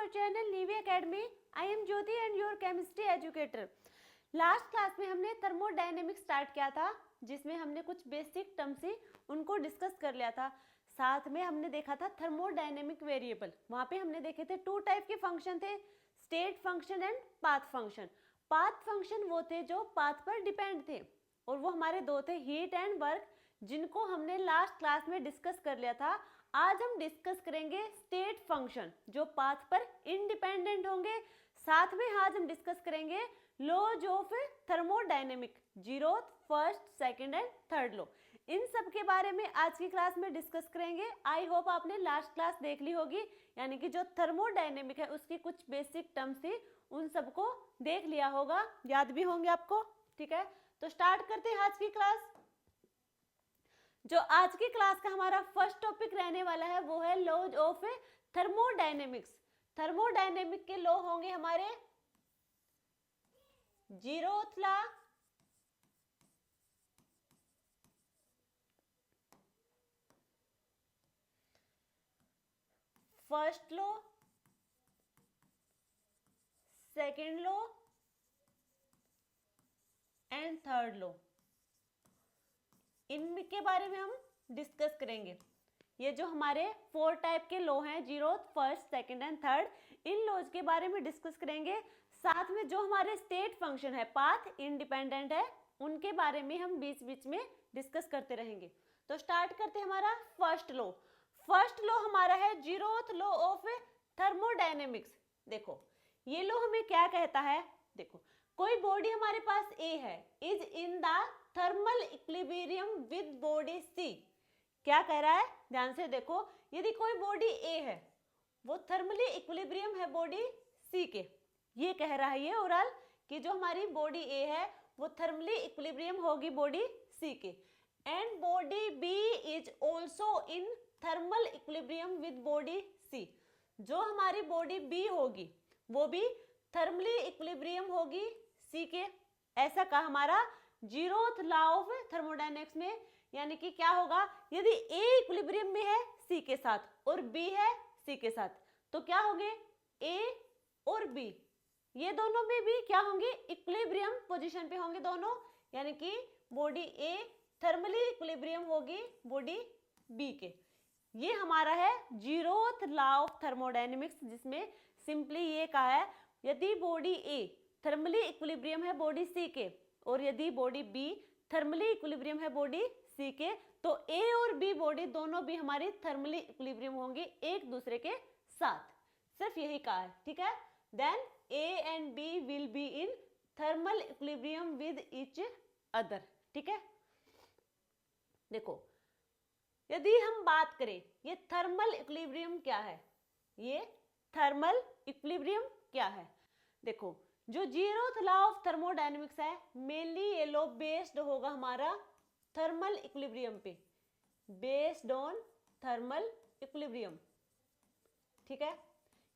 our channel Navy Academy. I am Jyoti and your chemistry educator. Last class में हमने thermodynamics start किया था, जिसमें हमने कुछ बेसिक टर्म्स ही उनको डिस्कस कर लिया था. साथ में हमने देखा था थर्मोडायनेमिक वेरिएबल. वहां पे हमने देखे थे टू टाइप के फंक्शन थे, state function and path function. Path function वो थे जो पाथ पर डिपेंड थे, और वो हमारे दो थे, हीट एंड वर्क, जिनको हमने लास्ट क्लास में डिस्कस कर लिया था. आज हम डिस्कस करेंगे स्टेट फंक्शन जो पाथ पर इंडिपेंडेंट होंगे. साथ में आज हम डिस्कस करेंगे laws of thermodynamic, zeroth, first, second and third law. इन सब के बारे में आज की क्लास में डिस्कस करेंगे. आई होप आपने लास्ट क्लास देख ली होगी, यानी कि जो थर्मोडायनेमिक है उसकी कुछ बेसिक टर्म्स थी, उन सबको देख लिया होगा, याद भी होंगे आपको. ठीक है, तो स्टार्ट करते हैं आज की क्लास. जो आज की क्लास का हमारा फर्स्ट टॉपिक रहने वाला है वो है लॉज ऑफ थर्मोडायनेमिक्स. थर्मोडायनेमिक के लॉ होंगे हमारे zeroth law, first law, second law and third law. इनके बारे में हम डिस्कस करेंगे. ये जो हमारे फोर टाइप के लॉ हैं, zeroth, first, second and third, इन लॉज के बारे में डिस्कस करेंगे. साथ में जो हमारे स्टेट फंक्शन है, पाथ इंडिपेंडेंट है, उनके बारे में हम बीच बीच में डिस्कस करते रहेंगे. तो स्टार्ट करते हैं हमारा फर्स्ट लॉ. फर्स्ट लॉ हमारा है जीरोथ लॉ ऑफ थर्मोडायनेमिक्स. देखो ये लॉ हमें क्या कहता है. देखो कोई बॉडी हमारे पास ए है, is in the thermal equilibrium with body C. क्या कह रहा है, ध्यान से देखो. यदि कोई बॉडी ए है, वो थर्मली इक्विलिब्रियम है बॉडी सी के. ये कह रहा है ये ओरल कि जो हमारी बॉडी ए है वो थर्मली इक्विलिब्रियम होगी बॉडी सी के. And body B is also in thermal equilibrium with body C. जो हमारी बॉडी बी होगी वो भी थर्मली इक्विलिब्रियम होगी सी के. ऐसा कहा हमारा जीरोथ लॉ ऑफ थर्मोडायनेमिक्स में. यानी कि क्या होगा, यदि ए इक्विलिब्रियम में है सी के साथ और बी है सी के साथ, तो क्या होंगे, ए और बी ये दोनों में भी क्या होंगे, इक्विलिब्रियम पोजीशन पे होंगे दोनों. यानी कि बॉडी ए थर्मली इक्विलिब्रियम होगी बॉडी बी के. ये हमारा है जीरोथ लॉ ऑफ थर्मोडायनेमिक्स, जिसमें सिंपली ये कहा है यदि बॉडी ए थर्मली इक्विलिब्रियम है बॉडी सी के, और यदि बॉडी बी थर्मली इक्विलिब्रियम है बॉडी सी के, तो ए और बी बॉडी दोनों भी हमारी थर्मली इक्विलिब्रियम होंगी एक दूसरे के साथ. सिर्फ यही कहा है. ठीक है, then A and B will be in thermal equilibrium with each other. ठीक है, देखो यदि हम बात करें ये थर्मल इक्विलिब्रियम क्या है, ये थर्मल इक्विलिब्रियम क्या है. देखो जो जीरोथ लॉ ऑफ थर्मोडायनेमिक्स है, मेनली ये लॉ बेस्ड होगा हमारा थर्मल इक्विलिब्रियम पे, बेस्ड ऑन थर्मल इक्विलिब्रियम. ठीक है,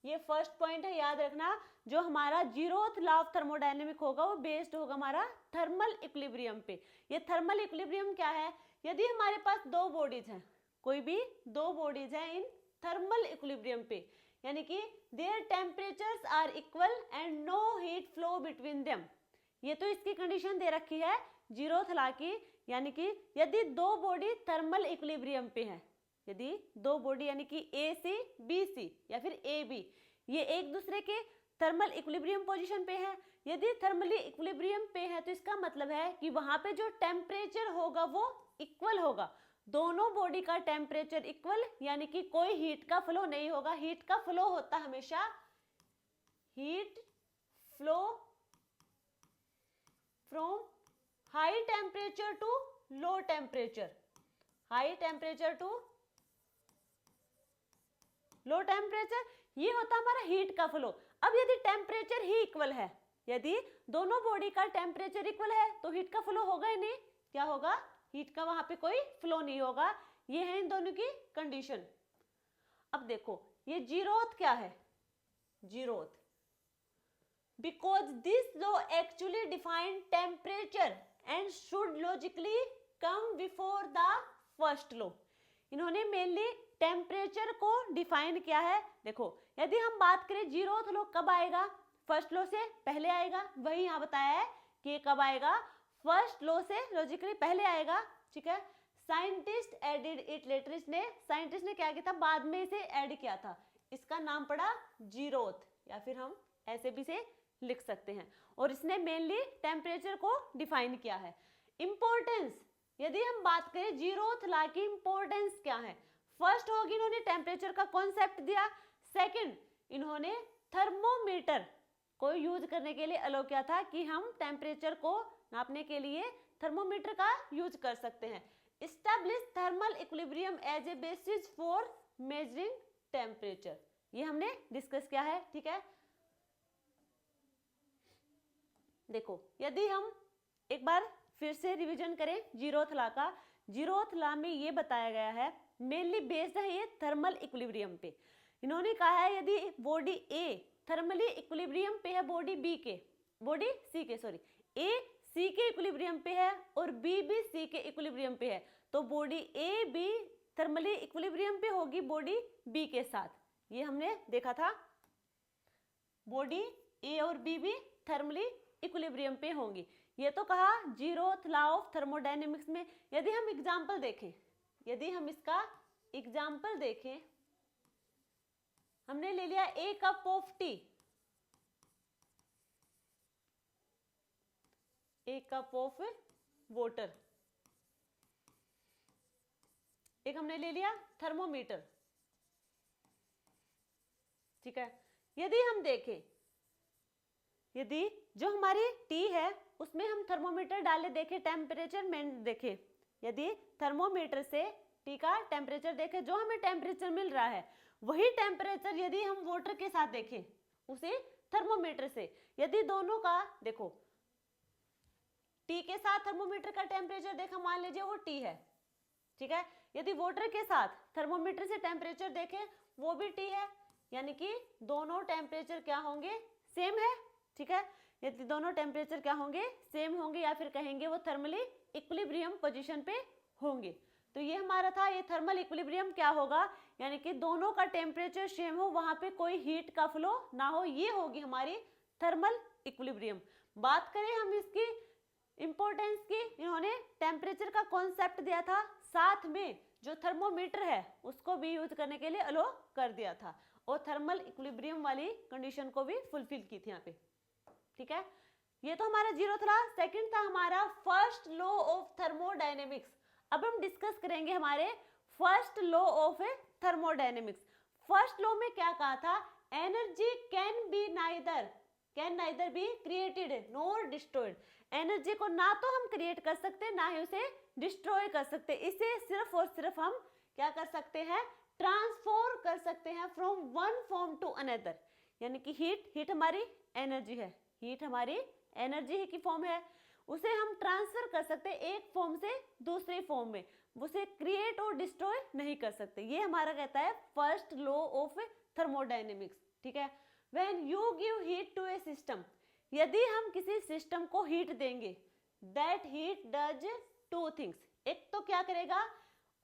ये फर्स्ट पॉइंट है, याद रखना. जो हमारा जीरोथ लॉ ऑफ थर्मोडायनेमिक होगा वो बेस्ड होगा हमारा थर्मल इक्विलिब्रियम पे. ये थर्मल इक्विलिब्रियम क्या है, यदि हमारे पास दो बॉडीज हैं, कोई भी दो बॉडीज हैं इन थर्मल इक्विलिब्रियम पे, यानी कि their temperatures are equal and no heat flow between them. ये तो इसकी कंडीशन दे रखी है जीरोथ लॉ की. यानी कि यदि दो बॉडी थर्मल इक्विलिब्रियम पे है, यदि दो बॉडी यानी कि ए सी बी सी या फिर ए बी, ये एक दूसरे के थर्मल इक्विलिब्रियम पोजीशन पे है, यदि थर्मली इक्विलिब्रियम पे है, तो इसका मतलब है कि वहां पे जो टेम्परेचर होगा वो इक्वल होगा. दोनों बॉडी का टेम्परेचर इक्वल, यानी कि कोई हीट का फ्लो नहीं होगा. हीट का फ्लो होता हमेशा heat flow from high temperature to low temperature, high temperature to low temperature, ये होता हमारा हीट का फ्लो. अब यदि टेम्परेचर ही इक्वल है, यदि दोनों बॉडी का टेम्परेचर इक्वल है, तो हीट का फ्लो होगा ही नहीं. क्या होगा, हीट का वहां पे कोई फ्लो नहीं होगा. ये है इन दोनों की कंडीशन. अब देखो ये जीरोथ क्या है, zeroth because this law actually define temperature and should logically come before the first law. इन्होंने मेनली टेम्परेचर को डिफाइन किया है। देखो यदि हम बात करें जीरोथ लॉ कब आएगा, फर्स्ट लॉ से पहले आएगा, वही यहाँ बताया है कि कब आएगा, फर्स्ट लॉ से लॉजिकली पहले आएगा, ठीक है। Scientist added it later, scientist ने क्या किया था, बाद में इसे ऐड किया था, इसका नाम पड़ा जीरोथ, या फिर हम ऐसे भी से लिख सकते हैं, और इसने मेनली टेम्परेचर को डिफाइन किया है। इंपॉर्टेंस, यदि हम बात करें जीरोथ लॉ की इंपॉर्टेंस क्या है, फर्स्ट होगी इन्होंने टेम्परेचर का कॉन्सेप्ट दिया, सेकंड इन्होंने थर्मोमीटर को यूज करने के लिए अलाउ किया था कि हम टेम्परेचर को नापने के लिए थर्मोमीटर का यूज कर सकते हैं। Establish thermal equilibrium as a basis for measuring temperature, ये हमने डिस्कस किया है, ठीक है। देखो यदि हम एक बार फिर से रिवीजन करें जीरोथ लॉ का, जीरोथ लॉ में ये बताया गया है, मेनली बेस्ड है ये थर्मल इक्विलिब्रियम पे। इन्होंने कहा है यदि बॉडी ए थर्मली इक्विलिब्रियम पे है बॉडी बी के, बॉडी सी के सॉरी, ए सी के इक्विलिब्रियम पे है और बी भी सी के इक्विलिब्रियम पे है, तो body A B thermally equilibrium पे होगी बॉडी बी के साथ, ये हमने देखा था, बॉडी ए और बी भी थर्मली इक्विलिब्रियम पे होंगी। ये तो कहा जीरोथ लॉ ऑफ थर्मोडायनेमिक्स में। यदि हम एग्जांपल देखें, यदि हम इसका एग्जांपल देखें, हमने ले लिया a cup of tea, a cup of water, एक हमने ले लिया थर्मोमीटर, ठीक है। यदि हम देखें, यदि जो हमारी टी है उसमें हम थर्मोमीटर डाले, देखे टेम्परेचर में देखे, यदि थर्मोमीटर से टी का टेम्परेचर देखे, जो हमें टेम्परेचर मिल रहा है वही टेम्परेचर यदि हम वाटर के साथ देखें उसे थर्मोमीटर से, यदि दोनों का देखो टी के साथ थर्मोमीटर का टेम्परेचर देखा, मान लीजिए वो टी है, ठीक है, यदि वाटर के साथ थर्मोमीटर से टेम्परेचर देखें वो भी टी है, यानी कि दोनों टेम्परेचर क्या होंगे, सेम है, ठीक है। यदि दोनों टेम्परेचर क्या होंगे, सेम होंगे, या फिर कहेंगे वो थर्मली इक्विलिब्रियम पोजीशन पे होंगे। तो ये हमारा था, ये थर्मल इक्विलिब्रियम क्या होगा, यानी कि दोनों का टेम्परेचर सेम हो, वहां पे कोई हीट का फ्लो ना हो, ये होगी हमारी थर्मल इक्विलिब्रियम। बात करें हम इसकी इंपॉर्टेंस की, इन्होंने टेम्परेचर का कॉन्सेप्ट दिया था, साथ में जो थर्मोमीटर है उसको भी यूज करने के लिए अलो कर दिया था, और थर्मल इक्विलिब्रियम वाली कंडीशन को भी फुलफिल की थी यहाँ पे, ठीक है। ये तो हमारा जीरो था। सेकंड था हमारा फर्स्ट लॉ ऑफ थर्मोडायनेमिक्स। अब हम डिस्कस करेंगे हमारे first law of thermodynamics. First law में क्या कहा था, energy can neither be created nor destroyed. Energy को ना तो हम क्रिएट कर सकते ना ही उसे डिस्ट्रॉय कर सकते, इसे सिर्फ और सिर्फ हम क्या कर सकते हैं, ट्रांसफॉर्म कर सकते हैं from one form to another. यानी कि हीट हमारी एनर्जी है, हीट हमारी एनर्जी की फॉर्म है, उसे हम ट्रांसफर कर सकते एक फॉर्म से दूसरे फॉर्म में, उसे क्रिएट और डिस्ट्रॉय नहीं कर सकते। ये हमारा कहता है फर्स्ट लॉ ऑफ थर्मोडायनेमिक्स, ठीक है। When you give heat to a system, यदि हम किसी सिस्टम को हीट देंगे, that heat does two things. एक तो क्या करेगा,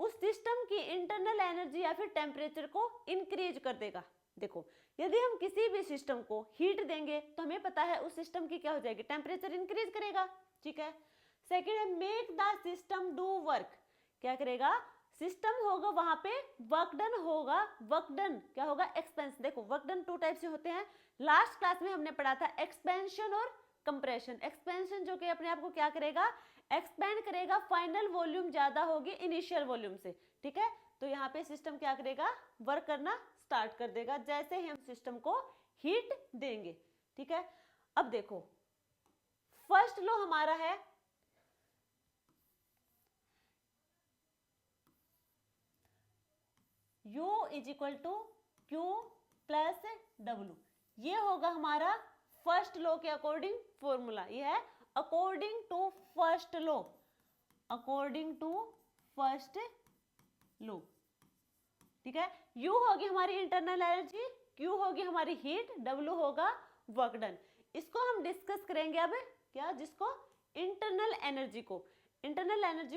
उस सिस्टम की इंटरनल एनर्जी या फिर टेम्परेचर को इंक्रीज कर देगा। देखो यदि हम किसी भी सिस्टम को हीट देंगे तो हमें पता है उस सिस्टम की क्या हो जाएगी, टेम्परेचर इंक्रीज करेगा, ठीक है। सेकेंड है make the system do work, क्या करेगा, सिस्टम होगा वहां पे वर्क डन होगा, वर्क डन क्या होगा, एक्सपेंशन। देखो वर्क डन टू टाइप से होते हैं, लास्ट क्लास में हमने पढ़ा था एक्सपेंशन और कंप्रेशन। एक्सपेंशन जो कि अपने आप को क्या करेगा, एक्सपेंड करेगा, फाइनल वॉल्यूम ज्यादा होगी इनिशियल वॉल्यूम से, ठीक है। तो यहाँ पे सिस्टम क्या करेगा, वर्क करना स्टार्ट कर देगा जैसे ही हम सिस्टम को हीट देंगे, ठीक है। अब देखो फर्स्ट लॉ हमारा है U is equal to Q plus W। ये होगा हमारा फर्स्ट लॉ के अकॉर्डिंग फॉर्मूला, ये है according to first law, according to first law, ठीक है। U होगी हमारी इंटरनल एनर्जी, Q होगी हमारी हीट, W होगा वर्क डन। इसको हम डिस्कस करेंगे अब क्या, जिसको इंटरनल एनर्जी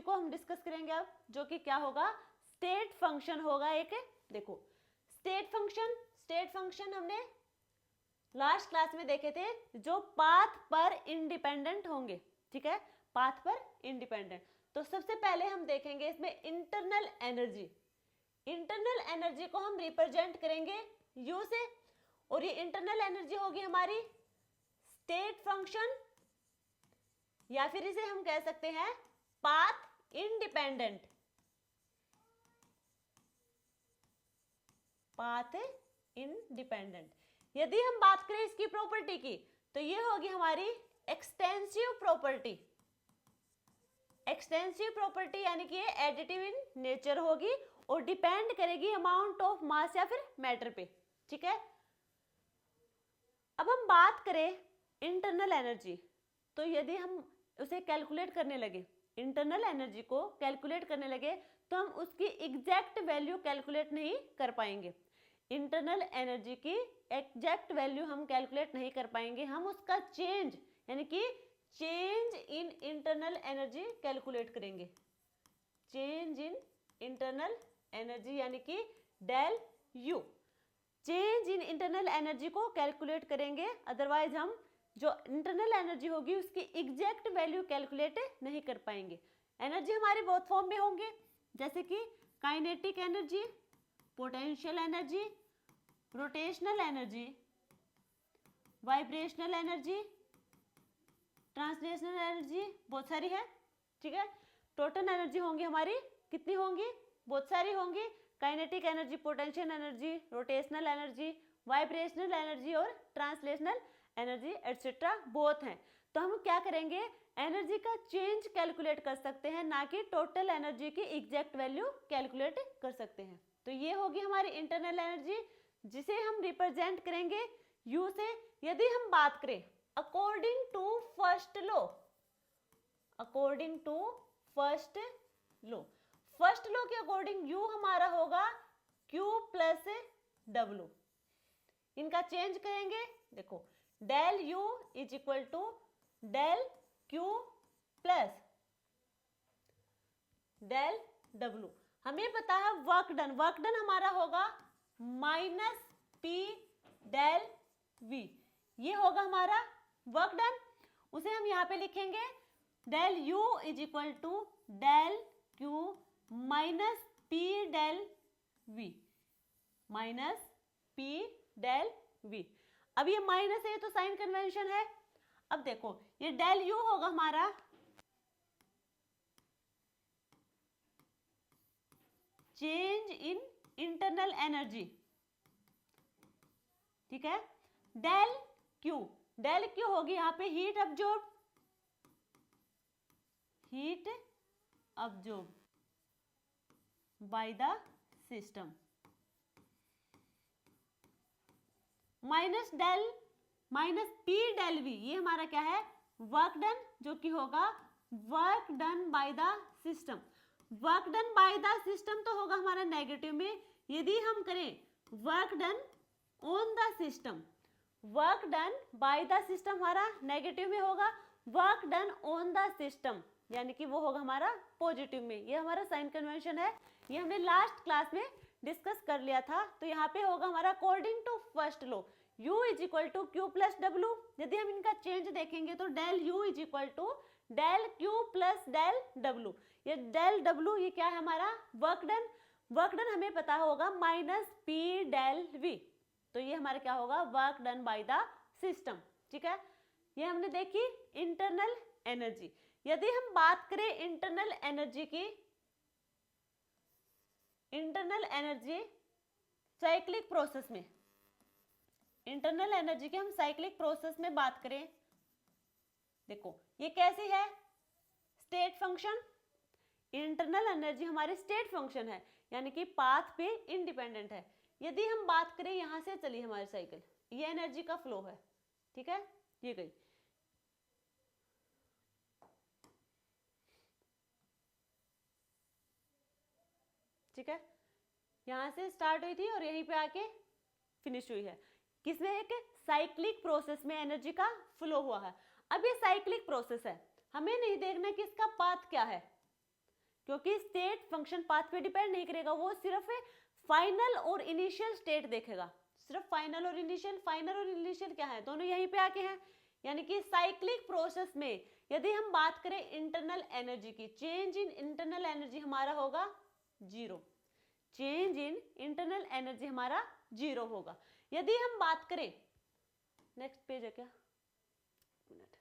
को हम डिस्कस करेंगे अब, जो कि क्या होगा, स्टेट फंक्शन होगा एक। देखो स्टेट फंक्शन हमने लास्ट क्लास में देखे थे, जो पाथ पर इंडिपेंडेंट होंगे, ठीक है, पाथ पर इंडिपेंडेंट। तो सबसे पहले हम देखेंगे इसमें इंटरनल एनर्जी। इंटरनल एनर्जी को हम रिप्रेजेंट करेंगे U से, और ये इंटरनल एनर्जी होगी हमारी स्टेट फंक्शन, या फिर इसे हम कह सकते हैं पाथ इंडिपेंडेंट, पाथ इंडिपेंडेंट। यदि हम बात करें इसकी प्रॉपर्टी की, तो ये होगी हमारी एक्सटेंसिव प्रॉपर्टी। एक्सटेंसिव प्रॉपर्टी यानी कि ये एडिटिव इन नेचर होगी और डिपेंड करेगी अमाउंट ऑफ मास या फिर मैटर पे, ठीक है। अब हम बात करें इंटरनल एनर्जी, तो यदि हम उसे कैलकुलेट करने लगे, इंटरनल एनर्जी को कैलकुलेट करने लगे, तो हम उसकी एग्जैक्ट वैल्यू कैलकुलेट नहीं कर पाएंगे। इंटरनल एनर्जी की एग्जैक्ट वैल्यू हम कैलकुलेट नहीं कर पाएंगे, हम उसका चेंज यानी कि change in internal energy calculate करेंगे। चेंज इन इंटरनल एनर्जी यानी कि del U, change in internal energy को कैलकुलेट करेंगे, अदरवाइज हम जो इंटरनल एनर्जी होगी उसकी एग्जैक्ट वैल्यू कैलकुलेट नहीं कर पाएंगे। एनर्जी हमारे बहुत फॉर्म में होंगे, जैसे कि kinetic energy, potential energy, rotational energy, vibrational energy, translational energy, बहुत सारी है, ठीक है। टोटल एनर्जी होंगी हमारी, कितनी होंगी, बहुत सारी होंगी। Kinetic energy, potential energy, rotational energy, vibrational energy और ट्रांसलेशनल एनर्जी एटसेट्रा बहुत हैं। तो हम क्या करेंगे, एनर्जी का चेंज कैलकुलेट कर सकते हैं, ना कि टोटल एनर्जी की एग्जैक्ट वैल्यू कैलकुलेट कर सकते हैं। तो ये होगी हमारी इंटरनल एनर्जी, जिसे हम रिप्रेजेंट करेंगे U से। यदि हम बात करें according to first law, according to first law, first law के अकॉर्डिंग U हमारा होगा Q प्लस W। इनका चेंज करेंगे, देखो del U is equal to del Q plus del W। हमें पता है वर्क डन, वर्क डन हमारा होगा माइनस P डेल V, ये होगा हमारा वर्क डन। उसे हम यहाँ पे लिखेंगे del U is equal to del Q minus P del V, minus P del V। अब ये माइनस है तो साइन कन्वेंशन है। अब देखो ये डेल U होगा हमारा चेंज इन इंटरनल एनर्जी, ठीक है। डेल Q, डेल Q होगी यहाँ पे heat absorb, heat absorb by the system, minus del minus P del V, ये हमारा क्या है, वर्क डन, जो कि होगा work done by the system. Work done by the system तो होगा हमारा नेगेटिव में। यदि हम करें work done on the system, work done by the system हमारा नेगेटिव में होगा, work done on the system यानी कि वो होगा हमारा पॉजिटिव में। ये हमारा साइन कन्वेंशन है, ये हमने लास्ट क्लास में डिस्कस कर लिया था। तो यहाँ पे होगा हमारा according to first law U is equal to Q plus W। यदि हम इनका चेंज देखेंगे तो del U is equal to del Q plus del W। ये डेल W ये क्या है हमारा वर्क डन, वर्क डन हमें पता होगा माइनस P डेल V, तो ये हमारा क्या होगा work done by the system, ठीक है। ये हमने देखी इंटरनल एनर्जी। यदि हम बात करें इंटरनल एनर्जी की, इंटरनल एनर्जी साइक्लिक प्रोसेस में, इंटरनल एनर्जी की हम साइक्लिक प्रोसेस में बात करें, देखो ये कैसी है, स्टेट फंक्शन। इंटरनल एनर्जी हमारी स्टेट फंक्शन है, यानी कि पाथ पे इंडिपेंडेंट है। यदि हम बात करें यहां से चली हमारी साइकिल, ये एनर्जी का फ्लो है, ठीक है, ये गई, ठीक है, यहां से स्टार्ट हुई थी और यहीं पे आके फिनिश हुई है। किसमें, एक साइक्लिक प्रोसेस में एनर्जी का फ्लो हुआ है। अब ये साइक्लिक प्रोसेस है, हमें नहीं देखना कि इसका पाथ क्या है, क्योंकि स्टेट फंक्शन पाथ पे डिपेंड नहीं करेगा, वो सिर्फ फाइनल और इनिशियल स्टेट देखेगा, सिर्फ फाइनल और इनिशियल। फाइनल और इनिशियल क्या है, दोनों यहीं पे आके हैं। यानी कि साइक्लिक प्रोसेस में यदि हम बात करें इंटरनल एनर्जी की, चेंज इन इंटरनल एनर्जी हमारा होगा 0, चेंज इन इंटरनल एनर्जी हमारा 0 होगा। यदि हम बात करें, नेक्स्ट पेज है क्या, मिनट,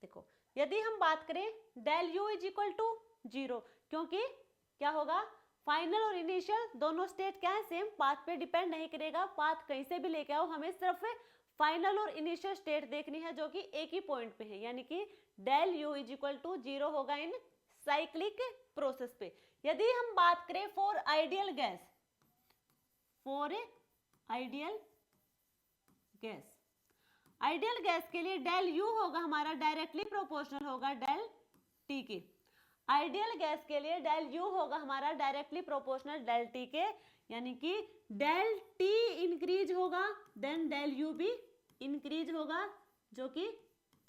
देखो यदि हम बात करें del U is equal to 0, क्योंकि क्या होगा, फाइनल और इनिशियल दोनों स्टेट क्या है, सेम, पाथ पे डिपेंड नहीं करेगा, पाथ कहीं से भी लेके आओ, हमें सिर्फ फाइनल और इनिशियल स्टेट देखनी है जो कि एक ही पॉइंट पे है। यानी कि del U is equal to 0 होगा इन साइक्लिक प्रोसेस पे। यदि हम बात करें for ideal gas, for ideal gas, ideal gas के लिए डेल यू होगा हमारा डायरेक्टली प्रोपोर्शनल होगा डेल टी के। आइडियल गैस के लिए डेल यू होगा हमारा डायरेक्टली प्रोपोर्शनल डेल टी के, यानी कि डेल टी इंक्रीज होगा देन डेल यू भी इंक्रीज होगा, जो कि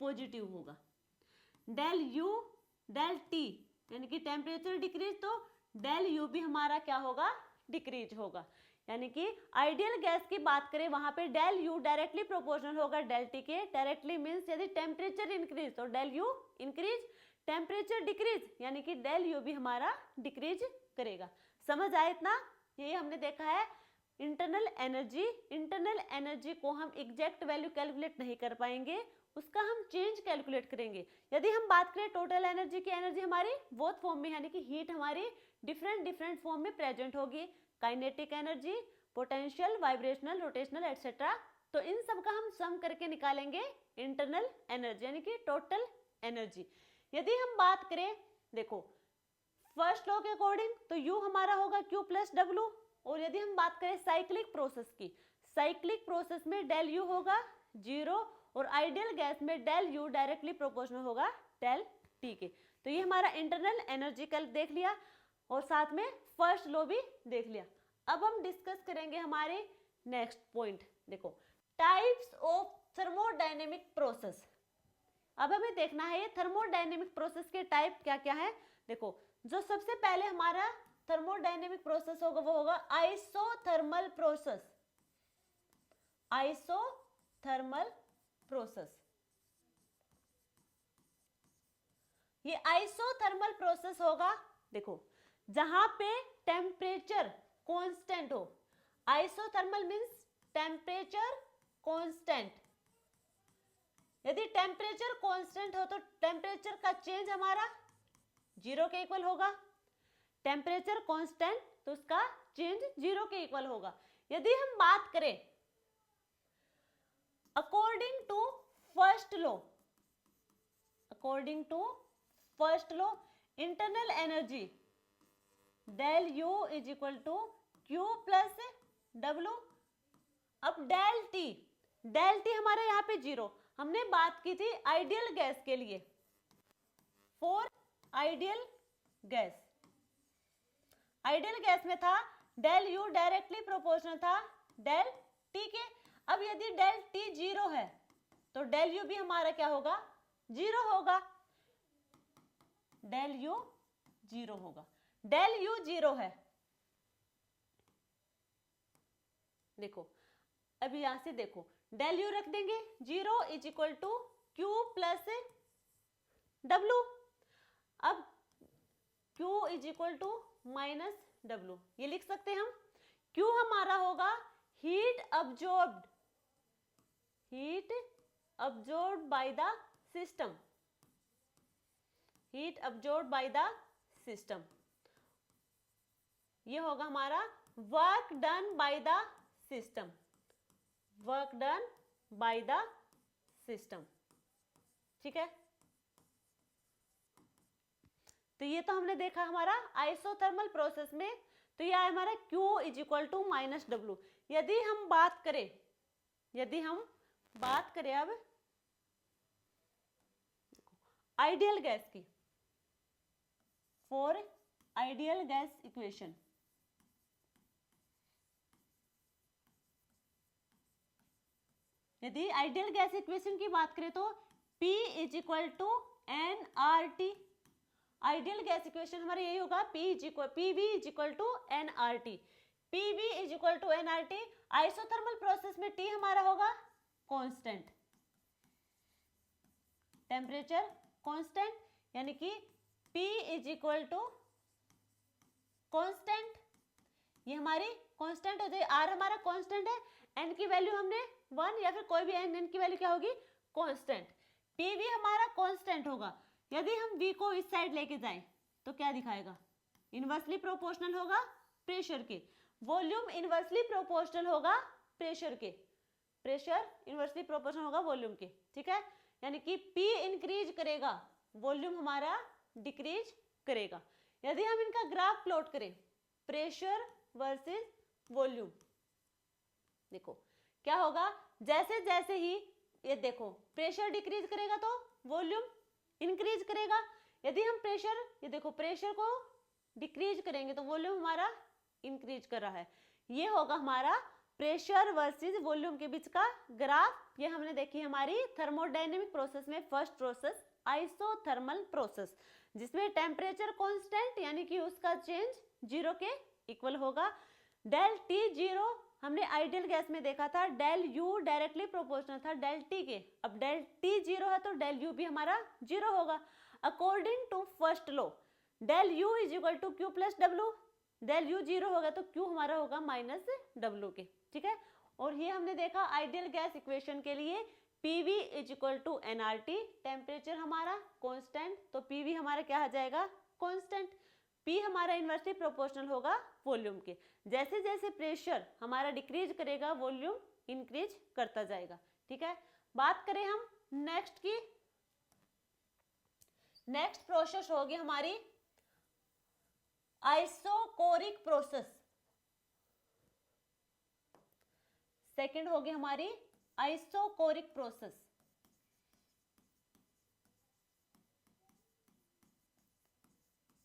पॉजिटिव होगा। डेल यू डेल टी यानी कि टेम्परेचर डिक्रीज, तो डेल यू भी हमारा क्या होगा, डिक्रीज होगा। यानी कि आइडियल गैस की बात करें वहां पे डेल यू डायरेक्टली प्रोपोर्शनल होगा डेल टी के। डायरेक्टली मींस यदि टेम्परेचर इंक्रीज तो del U increase, temperature decrease यानी कि डेल यू भी हमारा डिक्रीज करेगा। समझ आया इतना? यही हमने देखा है इंटरनल एनर्जी। इंटरनल एनर्जी को हम एग्जैक्ट वैल्यू कैलकुलेट नहीं कर पाएंगे, उसका हम चेंज कैलकुलेट करेंगे। यदि हम बात करें टोटल एनर्जी की, एनर्जी हमारी बोथ फॉर्म में, यानी कि हीट हमारी डिफरेंट फॉर्म में प्रेजेंट होगी, kinetic energy, potential, vibrational, rotational etcetera. तो इन सब का हम सम करके निकालेंगे इंटरनल एनर्जी यानी कि टोटल एनर्जी। यदि हम बात करें, देखो फर्स्ट लॉ के अकॉर्डिंग तो U हमारा होगा Q प्लस W, और यदि हम बात करें साइक्लिक प्रोसेस की, साइक्लिक प्रोसेस में डेल U होगा 0 और आइडियल गैस में डेल U डायरेक्टली प्रोपोर्शनल होगा डेल T के। तो ये हमारा इंटरनल एनर्जी कल देख लिया और साथ में फर्स्ट लॉ भी देख लिया। अब हम डिस्कस करेंगे हमारे नेक्स्ट पॉइंट, देखो टाइप्स ऑफ थर्मोडायनेमिक प्रोसेस। अब हमें देखना है ये थर्मोडायनेमिक प्रोसेस के टाइप क्या क्या है। देखो जो सबसे पहले हमारा थर्मोडायनेमिक प्रोसेस होगा वो होगा आइसोथर्मल प्रोसेस। आइसोथर्मल प्रोसेस, ये आइसोथर्मल प्रोसेस होगा, देखो जहां पे टेम्परेचर कांस्टेंट हो। Isothermal means temperature constant. यदि टेम्परेचर कांस्टेंट हो तो टेम्परेचर का चेंज हमारा 0 के इक्वल होगा। टेम्परेचर कांस्टेंट तो उसका चेंज 0 के इक्वल होगा। यदि हम बात करें according to first law, according to first law internal energy del U is equal to Q plus W. अब डेल टी हमारे यहाँ पे 0, हमने बात की थी आइडियल गैस के लिए, for ideal gas. Ideal gas में था डेल यू डायरेक्टली प्रोपोर्शनल था डेल टी के। अब यदि डेल टी 0 है तो डेल यू भी हमारा क्या होगा, 0 होगा। डेल यू 0 होगा, डेल यू 0 है। देखो अभी यहां से देखो डेल यू रख देंगे, 0 is equal to Q plus W. अब Q is equal to minus W, ये लिख सकते हैं हम। Q हमारा होगा heat absorbed, heat absorbed by the system, heat absorbed by the system. ये होगा हमारा work done by the system, work done by the system. ठीक है, तो ये तो हमने देखा हमारा आइसोथर्मल प्रोसेस में। तो यह हमारा Q is equal to minus W. यदि हम बात करें अब आइडियल गैस की, फॉर आइडियल गैस इक्वेशन, यदि आइडियल गैस इक्वेशन की बात करें तो P is equal to nRT। Ideal gas equation हमारा यही होगा, PV is equal to nRT। PV is equal to nRT। Isothermal process में T हमारा होगा कांस्टेंट, टेम्परेचर कांस्टेंट, यानी कि P is equal to constant, ये हमारी कांस्टेंट हो जाए। R हमारा कांस्टेंट है, n की वैल्यू हमने 1 या फिर कोई भी n की वैल्यू क्या होगी, कांस्टेंट। PV हमारा कांस्टेंट होगा। यदि हम V को इस साइड लेके जाएं तो क्या दिखाएगा, इनवर्सली प्रोपोर्शनल होगा प्रेशर के। वॉल्यूम इनवर्सली प्रोपोर्शनल होगा प्रेशर के, प्रेशर इनवर्सली प्रोपोर्शनल होगा वॉल्यूम के, ठीक है। यानी कि P इंक्रीज करेगा, वॉल्यूम हमारा डिक्रीज करेगा। यदि हम इनका ग्राफ प्लॉट करें, प्रेशर वर्सेस वॉल्यूम, देखो क्या होगा, जैसे जैसे ही ये देखो प्रेशर डिक्रीज करेगा तो वॉल्यूम इंक्रीज करेगा। यदि हम प्रेशर, ये देखो प्रेशर को डिक्रीज करेंगे तो वॉल्यूम हमारा इंक्रीज कर रहा है। ये होगा हमारा प्रेशर वर्सेस वॉल्यूम के बीच का ग्राफ। ये हमने देखी हमारी थर्मोडायनेमिक प्रोसेस में फर्स्ट प्रोसेस आइसोथर्मल प्रोसेस, जिसमें टेम्परेचर कांस्टेंट यानी कि उसका चेंज 0 के इक्वल होगा। डेल T 0 हमने आइडियल गैस में देखा था, डेल U डायरेक्टली प्रोपोर्शनल था डेल T के। अब डेल T 0 है तो डेल U भी हमारा 0 होगा। According to first law del U is equal to Q plus W, del U 0 होगा तो Q हमारा होगा माइनस W के, ठीक है। और ये हमने देखा आइडियल गैस इक्वेशन के लिए PV is equal to nRT, temperature हमारा कांस्टेंट तो PV हमारा क्या आ जाएगा, कांस्टेंट। P हमारा इनवर्सली प्रोपोर्शनल होगा वॉल्यूम के। जैसे जैसे प्रेशर हमारा डिक्रीज करेगा वॉल्यूम इंक्रीज करता जाएगा, ठीक है। बात करें हम नेक्स्ट की, नेक्स्ट प्रोसेस होगी हमारी आइसोकोरिक प्रोसेस। सेकंड होगी हमारी आइसोकोरिक प्रोसेस।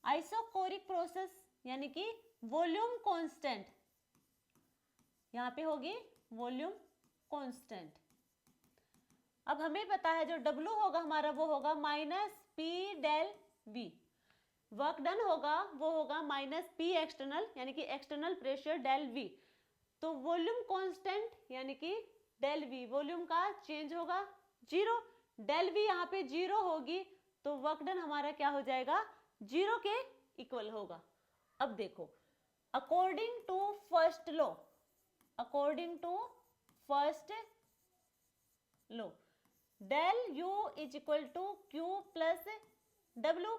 आइसोकोरिक प्रोसेस यानी कि वॉल्यूम कांस्टेंट, यहां पे होगी वॉल्यूम कांस्टेंट। अब हमें पता है जो W होगा हमारा वो होगा minus P del V, work done होगा वो होगा माइनस P एक्सटर्नल यानी कि एक्सटर्नल प्रेशर डेल V। तो वॉल्यूम कांस्टेंट यानी कि डेल V, वॉल्यूम का चेंज होगा 0, डेल V यहाँ पे 0 होगी तो वर्क डन हमारा क्या हो जाएगा, 0 के इक्वल होगा। अब देखो according to first law, according to first law del U is equal to Q plus W,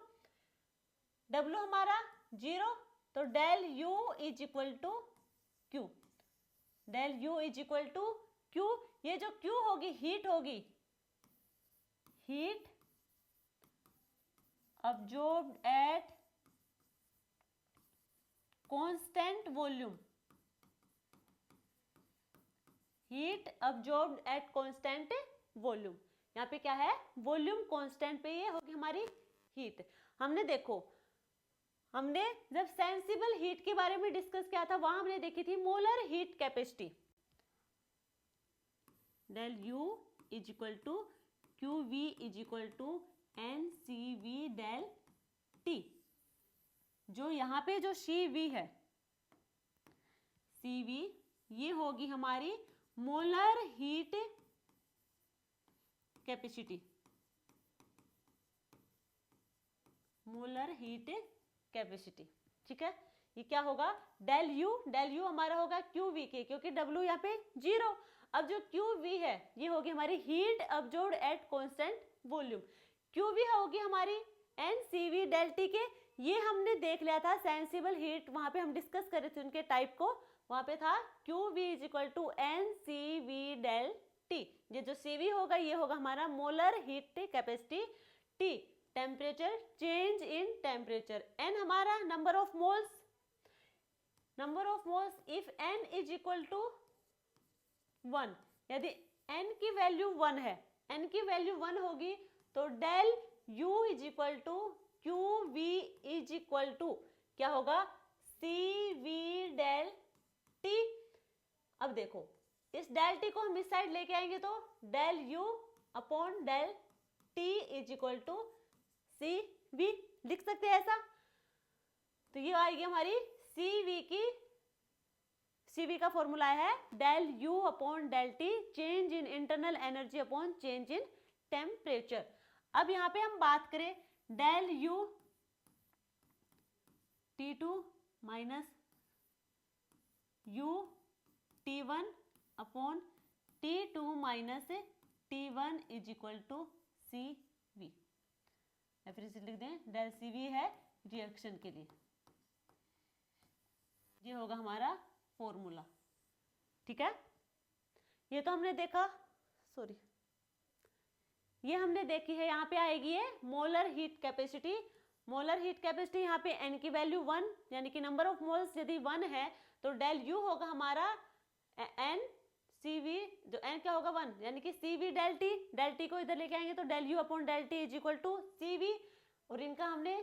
W हमारा 0 तो del U is equal to Q, del U is equal to Q। ये जो Q होगी heat होगी, heat absorbed at constant volume, heat absorbed at constant volume। यहाँ पे क्या है, वॉल्यूम कांस्टेंट पे ये होगी हमारी हीट। हमने देखो हमने जब सेंसिबल हीट के बारे में डिस्कस किया था वहां हमने देखी थी molar heat capacity, del U is equal to QV is equal to NCV del T। जो यहाँ पे जो CV है, CV ये होगी हमारी molar heat capacity, molar heat capacity, ठीक है। ये क्या होगा, डेल U हमारा होगा QV के, क्योंकि W यहाँ पे 0। अब जो QV है ये होगी हमारी heat absorbed at constant volume, QV होगी हमारी NCV डेल T के। ये हमने देख लिया था सेंसिबल हीट, वहां पे हम डिस्कस कर रहे थे उनके टाइप को, वहां पे था QV is equal to NCV del T। ये जो CV होगा ये होगा हमारा molar heat capacity, T temperature change in temperature, N हमारा number of moles, number of moles if N is equal to 1, यदि N की वैल्यू 1 है, N की वैल्यू 1 होगी तो del U is equal to QV is equal to क्या होगा, CV del T। अब देखो इस डेल टी को हम इस साइड लेके आएंगे तो del U upon del T is equal to C V, लिख सकते हैं ऐसा। तो ये आएगी हमारी सी वी की, सी वी का फॉर्मूला है del U upon del T, change in internal energy upon change in temperature. अब यहाँ पे हम बात करें del U T2 minus U T1 upon T2 minus T1 is equal to C V, या फिर इसे लिख दें डेल सी वी है रिएक्शन के लिए। ये होगा हमारा फॉर्मूला, ठीक है। ये तो हमने देखा, सॉरी ये हमने देखी है। यहाँ पे आएगी ये molar heat capacity. Molar heat capacity यहाँ पे n की वैल्यू 1 यानी कि नंबर ऑफ मोल्स यदि 1 है तो डेल u होगा हमारा n cv, जो n क्या होगा 1 यानी कि cv del t, del t को इधर लेके आएंगे तो del u upon del t is equal to cv, और इनका हमने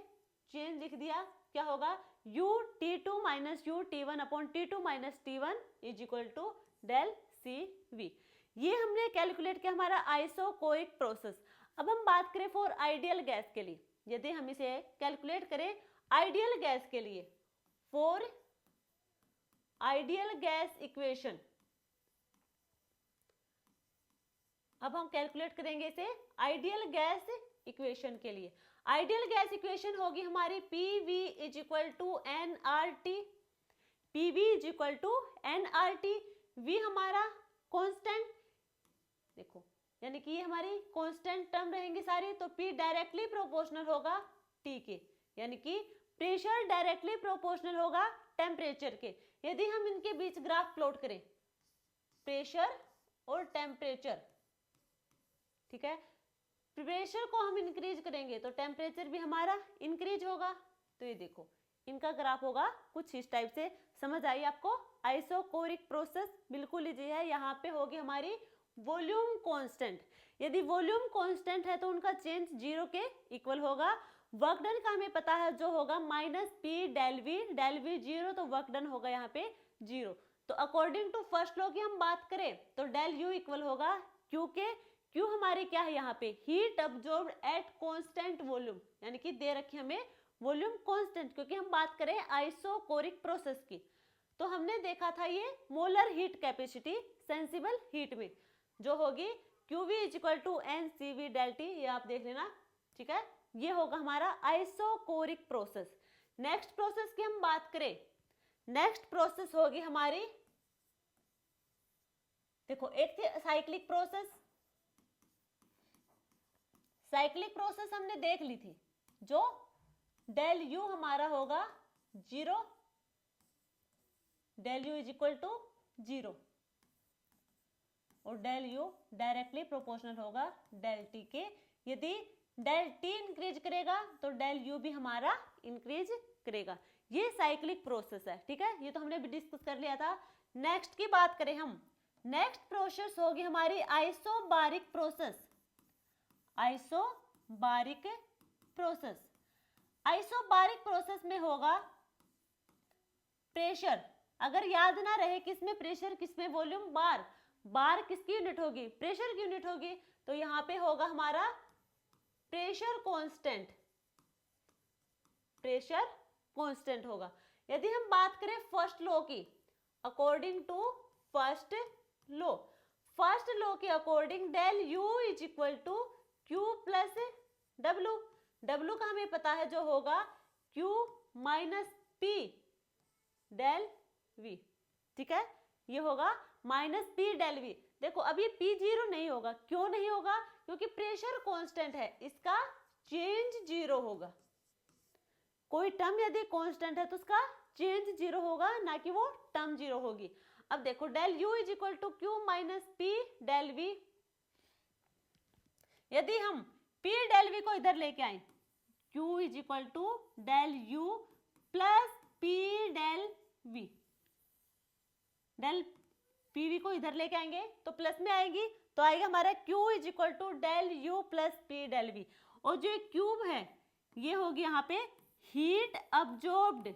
चेंज लिख दिया, क्या होगा u t2 minus u t1 upon t2 minus t1 is equal to del cv। ये हमने कैलकुलेट किया हमारा आइसोकोइक प्रोसेस। अब हम बात करें फॉर आइडियल गैस के लिए, यदि हम इसे कैलकुलेट करें आइडियल गैस के लिए, फॉर आइडियल गैस इक्वेशन, अब हम कैलकुलेट करेंगे इसे आइडियल गैस इक्वेशन के लिए। आइडियल गैस इक्वेशन होगी हमारी PV is equal to nRT, PV is equal to nRT, V हमारा कांस्टेंट, देखो यानी कि ये हमारी कांस्टेंट टर्म रहेंगी सारी, तो P डायरेक्टली प्रोपोर्शनल होगा T के, यानी कि प्रेशर डायरेक्टली प्रोपोर्शनल होगा टेम्परेचर के। यदि हम इनके बीच ग्राफ प्लॉट करें, प्रेशर और टेम्परेचर, ठीक है, प्रेशर को हम इंक्रीज करेंगे तो टेम्परेचर भी हमारा इंक्रीज होगा। तो ये देखो इनका ग्राफ होगा कुछ इस टाइप से। समझ आई आपको? आइसोकोरिक प्रोसेस बिल्कुल इजी है। यहाँ पे होगी हमारी वॉल्यूम कांस्टेंट, यदि वॉल्यूम कांस्टेंट है तो उनका चेंज जीरो के इक्वल होगा। वर्क डन का हमें पता है जो होगा minus P del V zero, तो वर्क डन होगा यहाँ पे जीरो। तो अकॉर्डिंग टू फर्स्ट लॉ की हम बात करें तो डेल यू इक्वल होगा क्यू के। क्यू हमारी क्या है यहाँ पे, heat absorbed at constant volume, यानी कि दे रखी हमें वॉल्यूम कांस्टेंट, क्योंकि हम बात करें आइसोकोरिक प्रोसेस की। तो हमने देखा था ये molar heat capacity sensible heat में जो होगी QV is equal to NCV del T, ये आप देख लेना, ठीक है। ये होगा हमारा आइसोकोरिक प्रोसेस। नेक्स्ट प्रोसेस की हम बात करें, नेक्स्ट प्रोसेस होगी हमारी, देखो एक थी साइक्लिक प्रोसेस, साइक्लिक प्रोसेस हमने देख ली थी, जो डेल यू हमारा होगा zero, del U is equal to zero, और डेल यू डायरेक्टली प्रोपोर्शनल होगा डेल टी के। यदि डेल टी इंक्रीज करेगा तो डेल यू भी हमारा इंक्रीज करेगा। ये साइक्लिक प्रोसेस है, ठीक है, ये तो हमने भी डिस्कस कर लिया था। नेक्स्ट की बात करें हम, नेक्स्ट प्रोसेस होगी हमारी isobaric process. Isobaric process, isobaric process में होगा प्रेशर, अगर याद ना रहे किसमें प्रेशर किसमें वॉल्यूम, बार, बार किसकी यूनिट होगी, प्रेशर की यूनिट होगी, तो यहाँ पे होगा हमारा प्रेशर कांस्टेंट, प्रेशर कांस्टेंट होगा। यदि हम बात करें फर्स्ट लॉ की, अकॉर्डिंग टू फर्स्ट लॉ के according del U is equal to Q plus W, W का हमें पता है जो होगा Q minus P del V, ठीक है, ये होगा माइनस पी डेल वी। देखो अब ये पी जीरो नहीं होगा, क्यों नहीं होगा, क्योंकि प्रेशर कांस्टेंट है, इसका चेंज जीरो होगा। कोई टर्म यदि कांस्टेंट है तो उसका चेंज जीरो होगा, ना कि वो टर्म जीरो होगी। अब देखो del U is equal to Q minus P del V, यदि हम P डेल V को इधर लेके आए, Q is equal to del U plus P del V, del PV को इधर लेके आएंगे तो प्लस में आएगी, तो आएगा हमारा Q is equal to del U plus P del V। और जो क्यूब है ये होगी यहाँ पे heat absorbed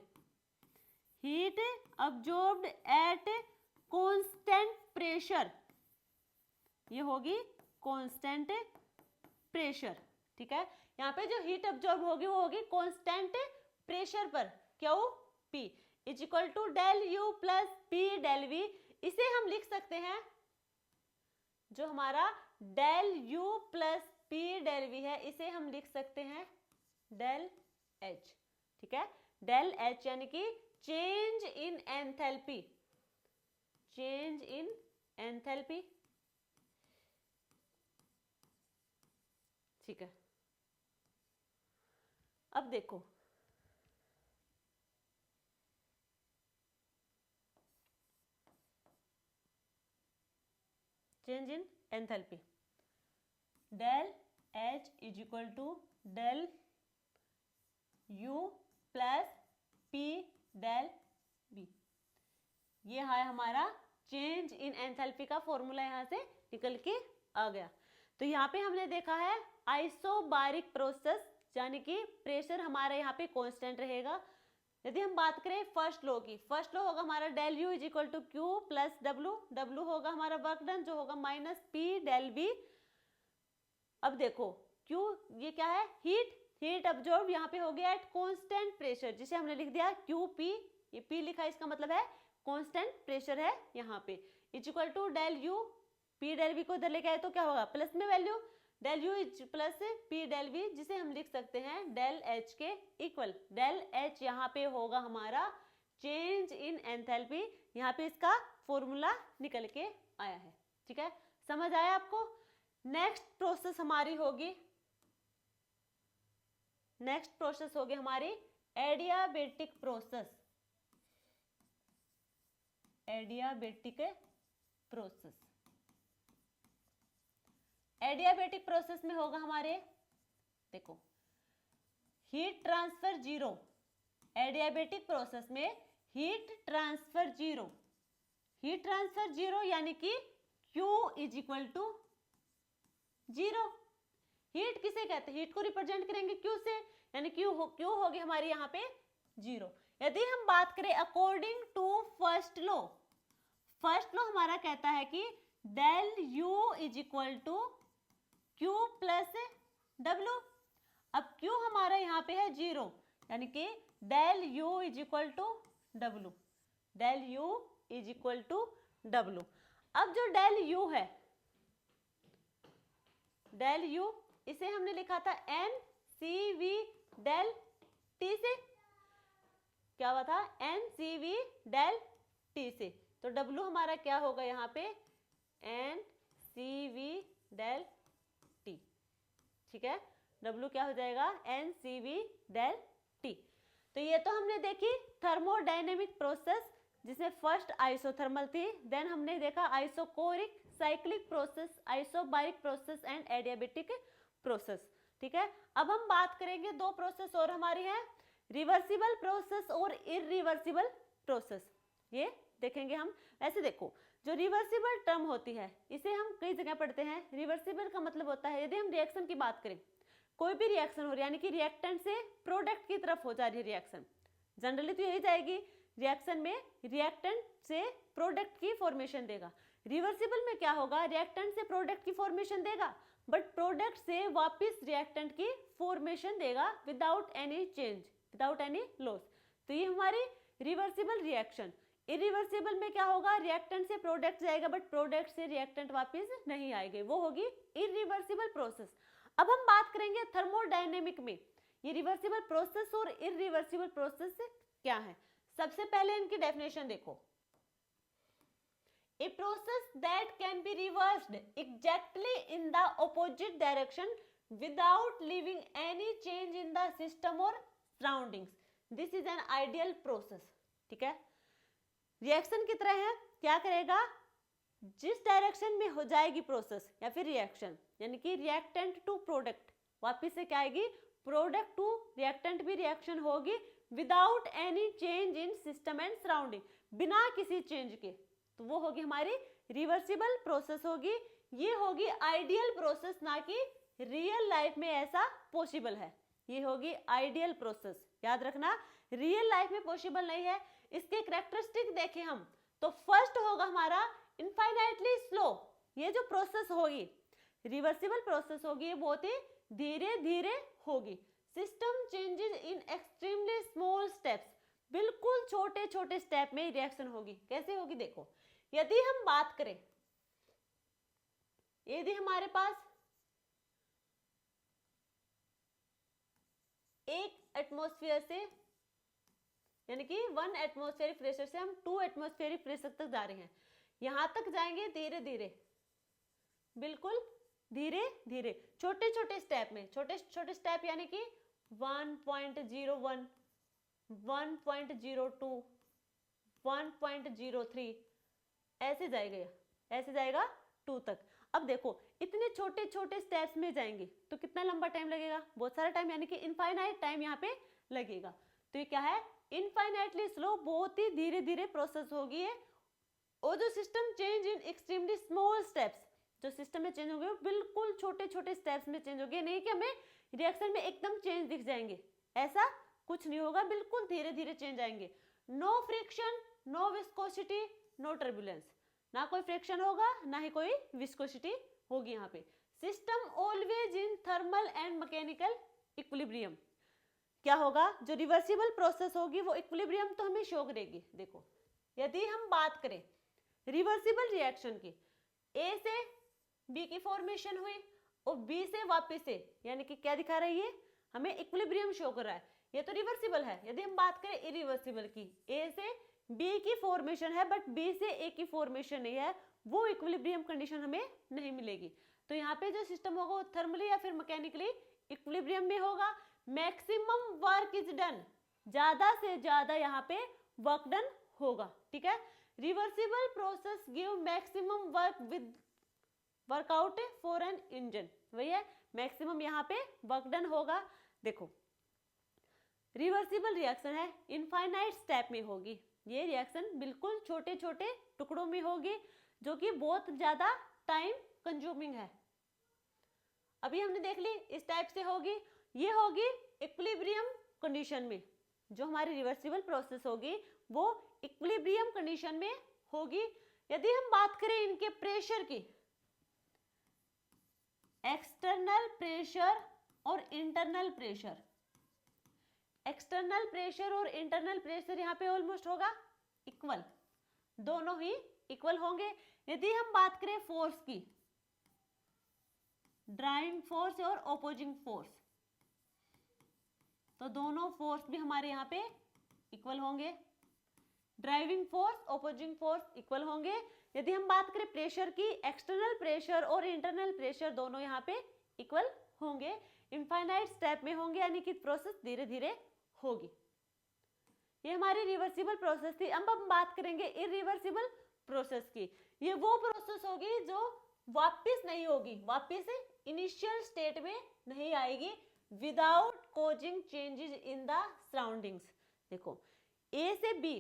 at constant pressure, ये होगी कांस्टेंट प्रेशर, ठीक है। यहाँ पे जो हीट अब्जॉर्ब होगी वो होगी कांस्टेंट प्रेशर पर, Q P is equal to del U plus P del V. इसे हम लिख सकते हैं, जो हमारा del U plus P del V है, इसे हम लिख सकते हैं डेल एच, ठीक है। डेल एच यानी कि change in enthalpy, change in enthalpy, ठीक है। अब देखो change in enthalpy, del H is equal to del U plus P del B. ये है हमारा चेंज इन एंथैल्पी का फॉर्मूला, यहां से निकल के आ गया। तो यहाँ पे हमने देखा है आइसोबारिक प्रोसेस, यानी कि प्रेशर हमारा यहाँ पे कांस्टेंट रहेगा। यदि हम बात करें फर्स्ट लॉ की, फर्स्ट लॉ होगा हमारा del U is equal to Q plus W, W होगा हमारा वर्क डन जो होगा माइनस पी डेल बी। अब देखो क्यू ये क्या है, हीट, हीट अब्जॉर्ब यहाँ पे हो गया एट कांस्टेंट प्रेशर, जिसे हमने लिख दिया क्यू पी, ये पी लिखा है इसका मतलब है कांस्टेंट प्रेशर है यहाँ पे, is equal to del U P del B को इधर लेके आए तो क्या होगा प्लस में value del U is plus P del V, जिसे हम लिख सकते हैं डेल एच के इक्वल। डेल एच यहाँ पे होगा हमारा चेंज इन एंथैल्पी, यहाँ पे इसका फॉर्मूला निकल के आया है, ठीक है। समझ आया आपको। नेक्स्ट प्रोसेस हमारी होगी, नेक्स्ट प्रोसेस होगी हमारी adiabatic process, adiabatic process. Adiabatic process में होगा हमारे, देखो heat transfer zero, adiabatic process में heat transfer zero, heat transfer zero यानी कि Q is equal to zero. Heat किसे कहते हैं, हीट को रिप्रेजेंट करेंगे Q से, यानी Q होगी हमारी यहाँ पे जीरो। यदि हम बात करें according to first law, first law हमारा कहता है कि del U is equal to Q plus W. अब Q हमारा यहाँ पे है जीरो, यानी कि del U is equal to W, del U is equal to W. अब जो डेल U है, डेल U इसे हमने लिखा था N C V del T से, क्या हुआ था N C V del T से, तो W हमारा क्या होगा यहाँ पे N C V del T, ठीक है। W क्या हो जाएगा N C V del T. तो ये तो हमने देखी थर्मोडायनेमिक प्रोसेस, जिसमें फर्स्ट आइसोथर्मल थी, देन हमने देखा isochoric, cyclic process, isobaric process and adiabatic process, ठीक है। अब हम बात करेंगे दो प्रोसेस और हमारी है, रिवर्सिबल प्रोसेस और इरिवर्सिबल प्रोसेस, ये देखेंगे हम। वैसे देखो जो रिवर्सिबल टर्म होती है इसे हम कई जगह पढ़ते हैं। रिवर्सिबल का मतलब होता है यदि हम रिएक्शन की बात करें, कोई भी रिएक्शन हो रही है, यानी कि रिएक्टेंट से प्रोडक्ट की तरफ हो जा रही है रिएक्शन, जनरली तो यही जाएगी, रिएक्शन में रिएक्टेंट से प्रोडक्ट की फॉर्मेशन देगा। रिवर्सिबल में क्या होगा, रिएक्टेंट से प्रोडक्ट की फॉर्मेशन देगा, बट प्रोडक्ट से वापस रिएक्टेंट की फॉर्मेशन देगा without any change, without any loss. तो ये हमारी रिवर्सिबल रिएक्शन। इरिवर्सिबल में क्या होगा, रिएक्टेंट से प्रोडक्ट जाएगा बट प्रोडक्ट से रिएक्टेंट वापस नहीं आएंगे, वो होगी इरिवर्सिबल प्रोसेस। अब हम बात करेंगे थर्मोडायनेमिक में ये रिवर्सिबल प्रोसेस और इरिवर्सिबल प्रोसेस क्या है। सबसे पहले इनकी डेफिनेशन देखो, a process that can be reversed exactly in the opposite direction without leaving any change in the system or surroundings, this is an ideal process, ठीक है। रिएक्शन की तरह है, क्या करेगा, जिस डायरेक्शन में हो जाएगी प्रोसेस या फिर रिएक्शन, यानी कि रिएक्टेंट टू प्रोडक्ट, वापिस से क्या आएगी, प्रोडक्ट टू रिएक्टेंट भी रिएक्शन होगी without any change in system and surrounding, बिना किसी चेंज के, तो वो होगी हमारी रिवर्सिबल प्रोसेस होगी। ये होगी आइडियल प्रोसेस, ना कि रियल लाइफ में ऐसा पॉसिबल है, ये होगी आइडियल प्रोसेस, याद रखना रियल लाइफ में पॉसिबल नहीं है। इसके कैरेक्टरिस्टिक देखें हम तो फर्स्ट होगा हमारा इनफाइनाइटली स्लो, ये जो प्रोसेस होगी, रिवर्सिबल प्रोसेस होगी, ये बहुत ही धीरे धीरे होगी। System changes in extremely small steps, बिल्कुल छोटे छोटे स्टेप में रिएक्शन होगी। कैसे होगी देखो, यदि हम बात करें, यदि हमारे पास एक एटमॉस्फेयर से, यानी कि 1 एटमॉस्फेरिक प्रेशर से हम 2 एटमॉस्फेरिक प्रेशर तक जा रहे हैं, यहां तक जाएंगे धीरे धीरे, बिल्कुल धीरे धीरे, छोटे छोटे स्टेप में, छोटे छोटे स्टेप, यानी कि 1.01, 1.02, 1.03, ऐसे जाएगा, ऐसे जाएगा 2 तक। अब देखो इतने छोटे छोटे स्टेप्स में जाएंगे तो कितना लंबा टाइम लगेगा, बहुत सारा टाइम, यानी कि इनफाइनाइट टाइम यहाँ पे लगेगा। तो ये क्या है, इनफाइनाइटली स्लो, बहुत ही धीरे धीरे प्रोसेस होगी ये। और जो system change in extremely small steps, जो सिस्टम में चेंज होंगे वो बिल्कुल छोटे छोटे स्टेप्स में चेंज होंगे, नहीं कि हमें रिएक्शन में एकदम चेंज दिख जाएंगे, ऐसा कुछ नहीं होगा, बिल्कुल धीरे धीरे चेंज आएंगे। No friction, no viscosity, no turbulence, ना कोई फ्रिक्शन होगा ना ही कोई विस्कोसिटी होगी यहाँ पे। System always in thermal and mechanical equilibrium. क्या होगा, जो रिवर्सिबल प्रोसेस होगी वो इक्विलिब्रियम तो हमें शो करेगी। देखो यदि हम बात करें रिवर्सिबल रिएक्शन की, ए से बी की फॉर्मेशन हुई और बी से वापस से, यानी कि क्या दिखा रही है, हमें इक्विलिब्रियम शो कर रहा है, ये तो रिवर्सिबल है। यदि हम बात करें इरिवर्सिबल की, ए से बी की फॉर्मेशन है बट बी से ए की फॉर्मेशन नहीं है, वो इक्विलिब्रियम कंडीशन हमें नहीं मिलेगी। तो यहाँ पे जो सिस्टम होगा वो थर्मली या फिर मैकेनिकली इक्विलिब्रियम में होगा। मैक्सिमम वर्क इज डन, ज्यादा से ज्यादा यहाँ पे वर्क डन होगा, ठीक है। Reversible process give maximum work with workout for an engine, वही है, मैक्सिमम यहाँ पे वर्क डन होगा। देखो रिवर्सिबल रिएक्शन है, इनफाइनाइट स्टेप में होगी, ये रिएक्शन बिल्कुल छोटे छोटे टुकड़ों में होगी, जो कि बहुत ज्यादा टाइम कंज्यूमिंग है। अभी हमने देख ली इस टाइप से होगी, ये होगी इक्विलिब्रियम कंडीशन में। जो हमारी रिवर्सिबल प्रोसेस होगी वो इक्विलिब्रियम कंडीशन में होगी। यदि हम बात करें इनके प्रेशर की, एक्सटर्नल प्रेशर और इंटरनल प्रेशर, एक्सटर्नल प्रेशर और इंटरनल प्रेशर यहाँ पे ऑलमोस्ट होगा इक्वल, दोनों ही इक्वल होंगे। यदि हम बात करें फोर्स की, ड्राइविंग फोर्स और ओपोजिंग फोर्स, तो दोनों फोर्स भी हमारे यहाँ पे इक्वल होंगे, driving force opposing force equal होंगे। यदि हम बात करें प्रेशर की, एक्सटर्नल प्रेशर और इंटरनल प्रेशर दोनों यहाँ पे इक्वल होंगे, इनफाइनाइट स्टेप में होंगे, यानी कि प्रोसेस धीरे धीरे होगी। ये हमारी रिवर्सिबल प्रोसेस थी। अब हम बात करेंगे इरिवर्सिबल प्रोसेस की। ये वो प्रोसेस होगी जो वापस नहीं होगी, वापस इनिशियल स्टेट में नहीं आएगी, without causing changes in the surroundings. देखो ए से बी,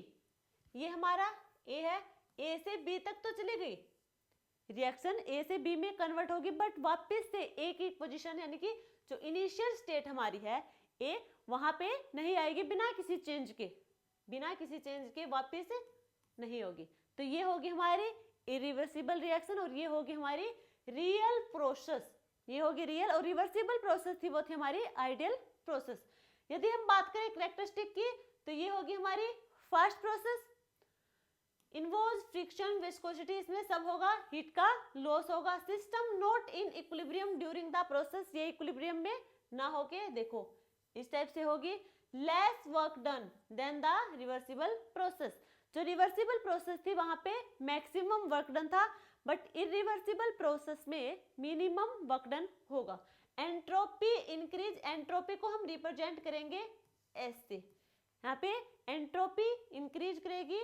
ये हमारा ए है, ए से बी तक तो चली गई, रिएक्शन ए से बी में कन्वर्ट होगी, बट वापस से ए की पोजीशन, यानी कि जो इनिशियल स्टेट हमारी है ए, वहां पे नहीं आएगी, बिना किसी चेंज के, बिना किसी चेंज के वापस नहीं होगी। तो ये होगी हमारी इरिवर्सिबल रिएक्शन और ये होगी हमारी रियल प्रोसेस, ये होगी रियल, और रिवर्सिबल प्रोसेस थी वो थी हमारी आइडियल प्रोसेस। यदि हम बात करें कैरेक्टरिस्टिक की, तो ये होगी हमारी first process, involves friction viscosity, इसमें सब होगा, हीट का लॉस होगा। System not in equilibrium during the process, ये इक्विलिब्रियम में ना होके देखो इस टाइप से होगी। Less work done than the reversible process, जो रिवर्सिबल प्रोसेस थी वहां पे मैक्सिमम वर्क डन था, बट इरिवर्सिबल प्रोसेस में मिनिमम वर्क डन होगा। एंट्रोपी इंक्रीज, एंट्रोपी को हम रिप्रेजेंट करेंगे एस से, यहाँ पे एंट्रोपी इंक्रीज करेगी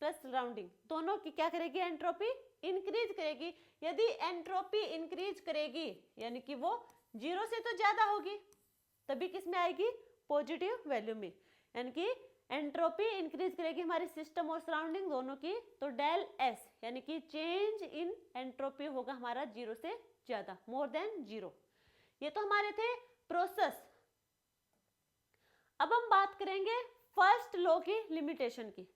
प्लस सराउंडिंग, दोनों की क्या करेगी, एंट्रोपी इंक्रीज करेगी। यदि एंट्रोपी इंक्रीज करेगी यानी कि वो 0 से तो ज्यादा होगी, तभी किस में आएगी, पॉजिटिव वैल्यू में, यानी कि एंट्रोपी इंक्रीज करेगी हमारी सिस्टम और सराउंडिंग दोनों की, तो डेल एस यानी कि चेंज इन एंट्रोपी होगा हमारा 0 से ज्यादा, मोर देन 0। ये तो हमारे थे प्रोसेस। अब हम बात करेंगे फर्स्ट लॉ की लिमिटेशन की।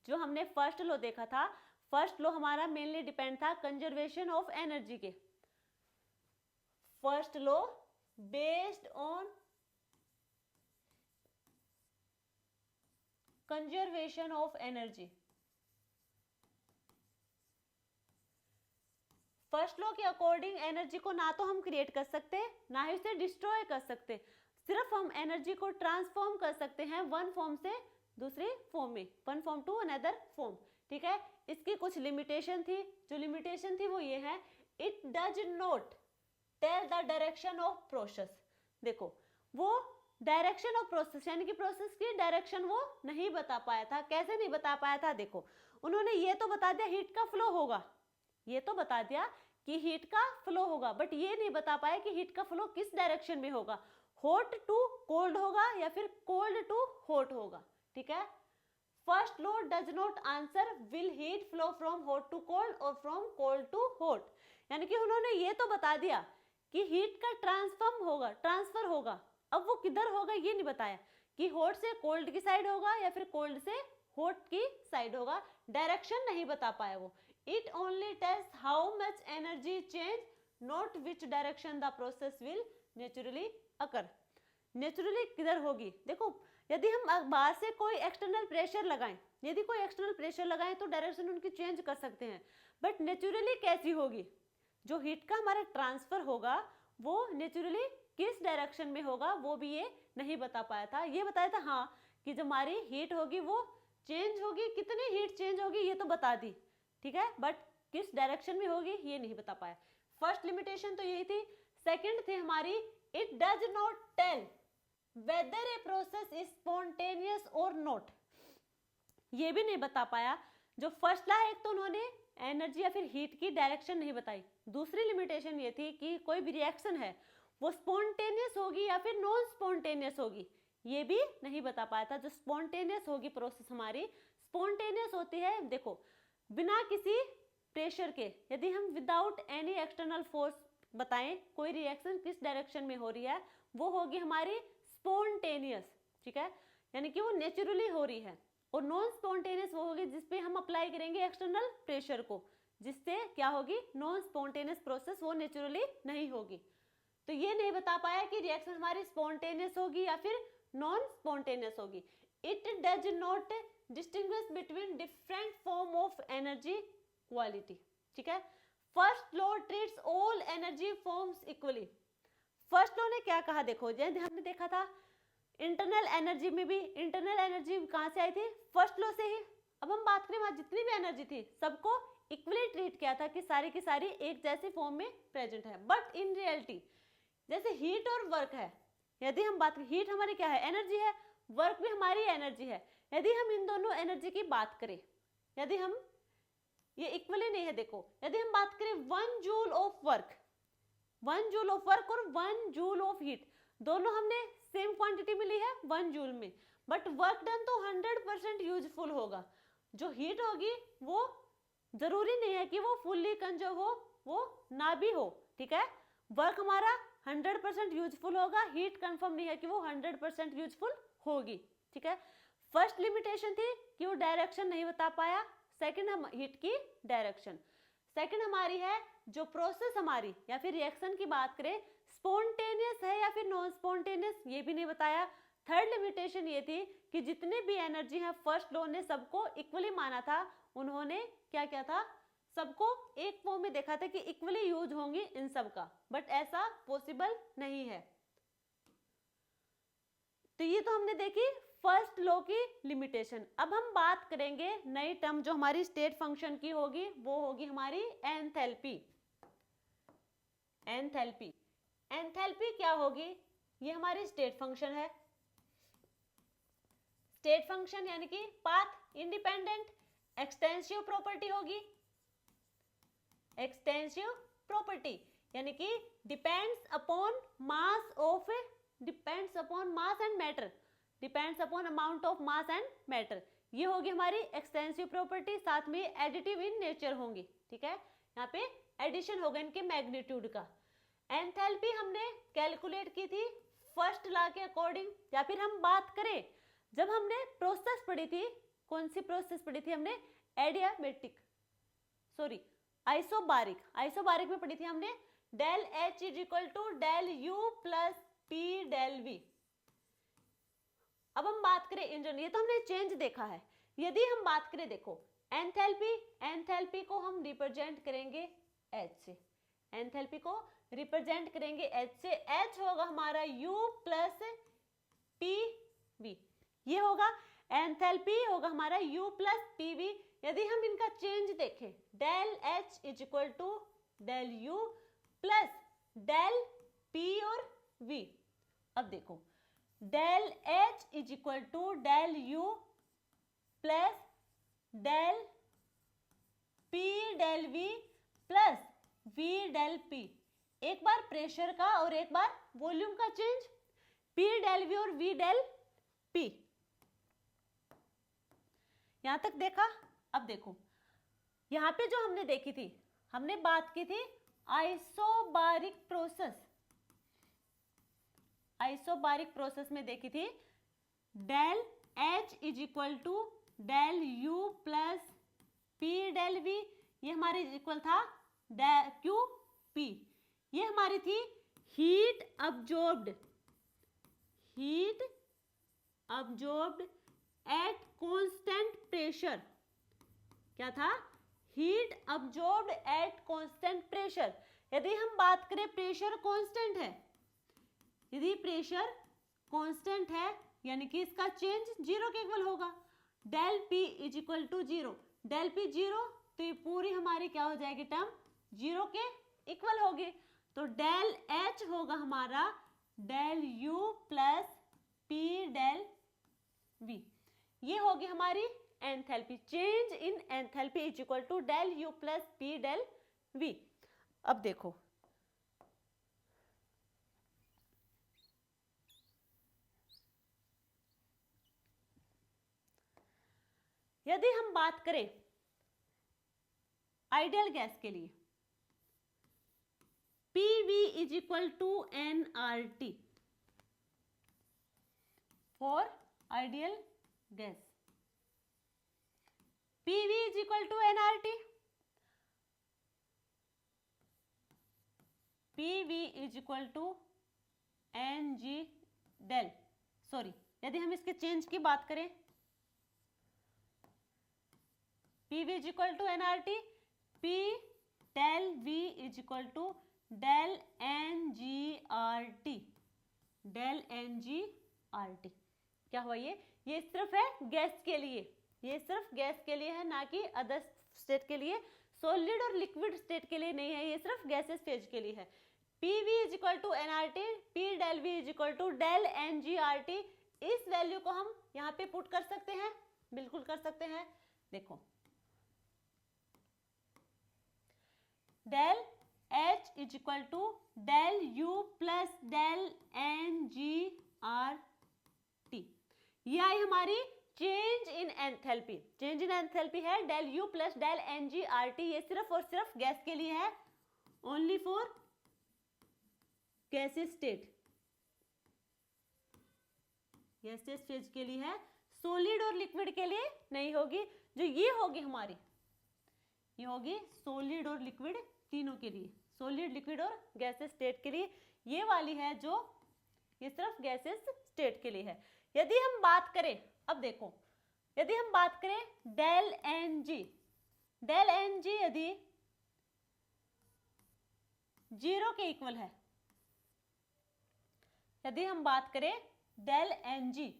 जो हमने फर्स्ट लॉ देखा था, फर्स्ट लॉ हमारा मेनली डिपेंड था कंजर्वेशन ऑफ एनर्जी के। First law based on conservation of energy. First law के अकॉर्डिंग एनर्जी को ना तो हम क्रिएट कर सकते ना ही उसे डिस्ट्रॉय कर सकते, सिर्फ हम एनर्जी को ट्रांसफॉर्म कर सकते हैं वन फॉर्म से दूसरी फॉर्म में, one form to another form. ठीक है, इसकी कुछ लिमिटेशन थी, जो लिमिटेशन थी वो ये है, it does not tell the direction of process. देखो वो डायरेक्शन ऑफ प्रोसेस यानी कि प्रोसेस की डायरेक्शन वो नहीं बता पाया था। कैसे नहीं बता पाया था? देखो उन्होंने ये तो बता दिया हीट का फ्लो होगा, ये तो बता दिया कि हीट का फ्लो होगा, बट ये नहीं बता पाया कि हीट का फ्लो किस डायरेक्शन में होगा, हॉट टू कोल्ड होगा या फिर कोल्ड टू हॉट होगा। ठीक है, first law does not answer will heat flow from hot to cold और फ्रॉम कोल्ड टू हॉट, यानी कि उन्होंने ये तो बता दिया कि हीट का ट्रांसफर होगा, अब वो किधर होगा ये नहीं बताया कि हॉट से कोल्ड की साइड होगा या फिर कोल्ड से हॉट की साइड होगा, डायरेक्शन नहीं बता पाया वो। It only tells how much energy change, not which direction the process will naturally occur. Naturally किधर होगी? देखो यदि हम बाहर से कोई एक्सटर्नल प्रेशर लगाएं, यदि कोई एक्सटर्नल प्रेशर लगाएं तो डायरेक्शन उनकी चेंज कर सकते हैं, बट नेचुरली कैसी होगी? जो हीट का हमारा ट्रांसफर होगा वो नेचुरली किस डायरेक्शन में होगा वो भी ये नहीं बता पाया था। ये बताया था हाँ कि जो हमारी हीट होगी वो चेंज होगी, कितनी हीट चेंज होगी ये तो बता दी, ठीक है, बट किस डायरेक्शन में होगी ये नहीं बता पाया। फर्स्ट लिमिटेशन तो यही थी। सेकंड थी हमारी, it does not tell whether a process is spontaneous और नॉट, ये भी नहीं बता पाया। जो फर्स्ट ला है, एक तो उन्होंने एनर्जी या फिर हीट की डायरेक्शन नहीं बताई, दूसरी लिमिटेशन ये थी कि कोई भी रिएक्शन है वो स्पॉन्टेनियस होगी या फिर नॉन स्पॉन्टेनियस होगी, ये भी नहीं बता पाया था। जो स्पॉन्टेनियस होगी प्रोसेस हमारी, स्पॉन्टेनियस होती है देखो बिना किसी प्रेशर के, यदि हम विदाउट एनी एक्सटर्नल फोर्स बताएं कोई रिएक्शन किस डायरेक्शन में हो रही है वो होगी हमारी स्पॉन्टेनियस। ठीक है, यानी कि वो नेचुरली हो रही है। और नॉन स्पॉन्टेनियस वो होगी जिसपे हम अप्लाई करेंगे एक्सटर्नल प्रेशर को, जिससे क्या होगी नॉन स्पॉन्टेनियस प्रोसेस, वो नेचुरली नहीं होगी। तो ये नहीं बता पाया कि रिएक्शन हमारी स्पॉन्टेनियस होगी या फिर नॉन स्पॉन्टेनियस होगी। It does not distinguish between different form of energy quality. ठीक है, first law treats all energy forms equally. First law ने क्या कहा? देखो जैसे हमने देखा था इंटरनल एनर्जी में भी, इंटरनल एनर्जी कहां से आई थी? फर्स्ट लॉ से ही। अब हम बात करें वहां जितनी भी एनर्जी थी सबको इक्वली ट्रीट किया था कि सारी की सारी एक जैसी फॉर्म में प्रेजेंट है। बट इन रियलिटी जैसे हीट और वर्क है, यदि हम बात करें, हीट हमारी क्या है? एनर्जी है, वर्क भी हमारी एनर्जी है। यदि हम इन दोनों एनर्जी की बात करें, यदि हम ये इक्वली नहीं है, देखो यदि हम बात करें 1 joule of work, 1 joule of work और 1 जूल ऑफ हीट, दोनों हमने सेम क्वांटिटी में ली है 1 जूल में, बट वर्क डन तो 100% यूजफुल होगा। जो हीट होगी वो जरूरी नहीं है कि वो फुल्ली कंजर्व हो, वो ना भी हो। ठीक है, वर्क हमारा 100% यूजफुल होगा, हीट कंफर्म नहीं है कि वो 100% यूजफुल होगी। ठीक है, फर्स्ट लिमिटेशन थी कि वो डायरेक्शन नहीं बता पाया। सेकंड हम हीट की डायरेक्शन। सेकंड हमारी है जो प्रोसेस हमारी या फिर रिएक्शन की बात करें स्पॉन्टेनियस है या फिर नॉन स्पॉन्टेनियस, ये भी नहीं बताया। थर्ड लिमिटेशन ये थी कि जितने भी एनर्जी है फर्स्ट लॉ ने सबको इक्वली माना था। उन्होंने क्या क्या था? सबको एक फॉर्म में देखा था कि इक्वली यूज होंगी इन सब का, बट ऐसा पॉसिबल नहीं है। तो ये तो हमने देखी फर्स्ट लॉ की लिमिटेशन। अब हम बात करेंगे नई टर्म जो हमारी स्टेट फंक्शन की होगी, वो होगी हमारी एंथैल्पी। एंथैल्पी, एंथैल्पी क्या होगी? ये हमारी स्टेट फंक्शन है। स्टेट फंक्शन यानी कि पाथ इंडिपेंडेंट एक्सटेंसिव प्रॉपर्टी होगी। एक्सटेंसिव प्रॉपर्टी यानी कि depends upon mass of, depends upon mass and matter, depends upon amount of mass and matter, ये होगी हमारी एक्सटेंसिव प्रॉपर्टी। साथ में एडिटिव इन नेचर होंगी। ठीक है, यहाँ पे एडिशन होगा इनके मैग्नीट्यूड का। एंथैल्पी हमने कैलकुलेट की थी फर्स्ट लॉ के अकॉर्डिंग, या फिर हम बात करें जब हमने प्रोसेस पढ़ी थी, कौन सी प्रोसेस पढ़ी थी हमने? एडियाबेटिक। सॉरी आइसोबारिक, आइसोबारिक में पढ़ी थी हमने del H is equal to del U plus P del V. अब हम बात करें इंजन, ये तो हमने चेंज देखा है। यदि हम बात करें, देखो एंथैल्पी, एंथैल्पी को हम रिप्रेजेंट करेंगे एच से, एंथैल्पी को रिप्रेजेंट करेंगे एच से। एच होगा हमारा U प्लस पी वी, ये होगा एंथैल्पी होगा हमारा U प्लस पी वी। यदि हम इनका चेंज देखें, del H is equal to del U plus del P और वी। अब देखो del H is equal to del U plus del P del V plus V del P. एक बार pressure का और एक बार वॉल्यूम का चेंज, पी डेल वी और वी डेल पी। यहां तक देखा। अब देखो यहां पे जो हमने देखी थी, हमने बात की थी आइसोबारिक प्रोसेस, आइसोबारिक प्रोसेस में देखी थी del H is equal to del U plus P del V, ये हमारे इक्वल था क्यू पी। ये हमारी थी heat absorbed, heat absorbed at constant pressure. क्या था? Heat absorbed at constant pressure. यदि हम बात करें प्रेशर कांस्टेंट है, यदि प्रेशर कांस्टेंट है यानी कि इसका चेंज जीरो के इक्वल होगा। Del P is equal to zero, del P zero, तो ये पूरी हमारी क्या हो जाएगी टर्म जीरो के इक्वल होगी। तो डेल एच होगा हमारा del U plus P del V, ये होगी हमारी enthalpy. Change in enthalpy is equal to del U plus P del V. अब देखो यदि हम बात करें आइडियल गैस के लिए, PV is equal to nRT for ideal gas. PV is equal to nRT, PV is equal to ng del, sorry यदि हम इसके चेंज की बात करें, PV is equal to nRT, P del V is equal to del NGRT, del NGRT। क्या हुआ ये सिर्फ है गैस के लिए, ये सिर्फ गैस के लिए है, ना कि अदर स्टेट के लिए, सॉलिड और लिक्विड स्टेट के लिए नहीं है, ये सिर्फ गैसेस फेज के लिए है। PV is equal to nRT, P del V is equal to del NGRT। इस वैल्यू को हम यहाँ पे पुट कर सकते हैं, बिल्कुल कर सकते हैं। देखो del H is equal to del U plus del NGRT, ये आई हमारी change in enthalpy. Change in enthalpy है del U plus del NGRT, ये सिर्फ और सिर्फ गैस के लिए है, only for gases state, gases phase के लिए है, सॉलिड और लिक्विड के लिए नहीं होगी। जो ये होगी हमारी, ये होगी सॉलिड और लिक्विड तीनों के लिए, सॉलिड लिक्विड और गैसेस स्टेट के लिए। ये वाली है जो ये सिर्फ गैसेस स्टेट के लिए है। यदि हम बात करें, अब देखो यदि हम बात करें डेल NG, डेल NG यदि जीरो के इक्वल है, यदि हम बात करें डेल NG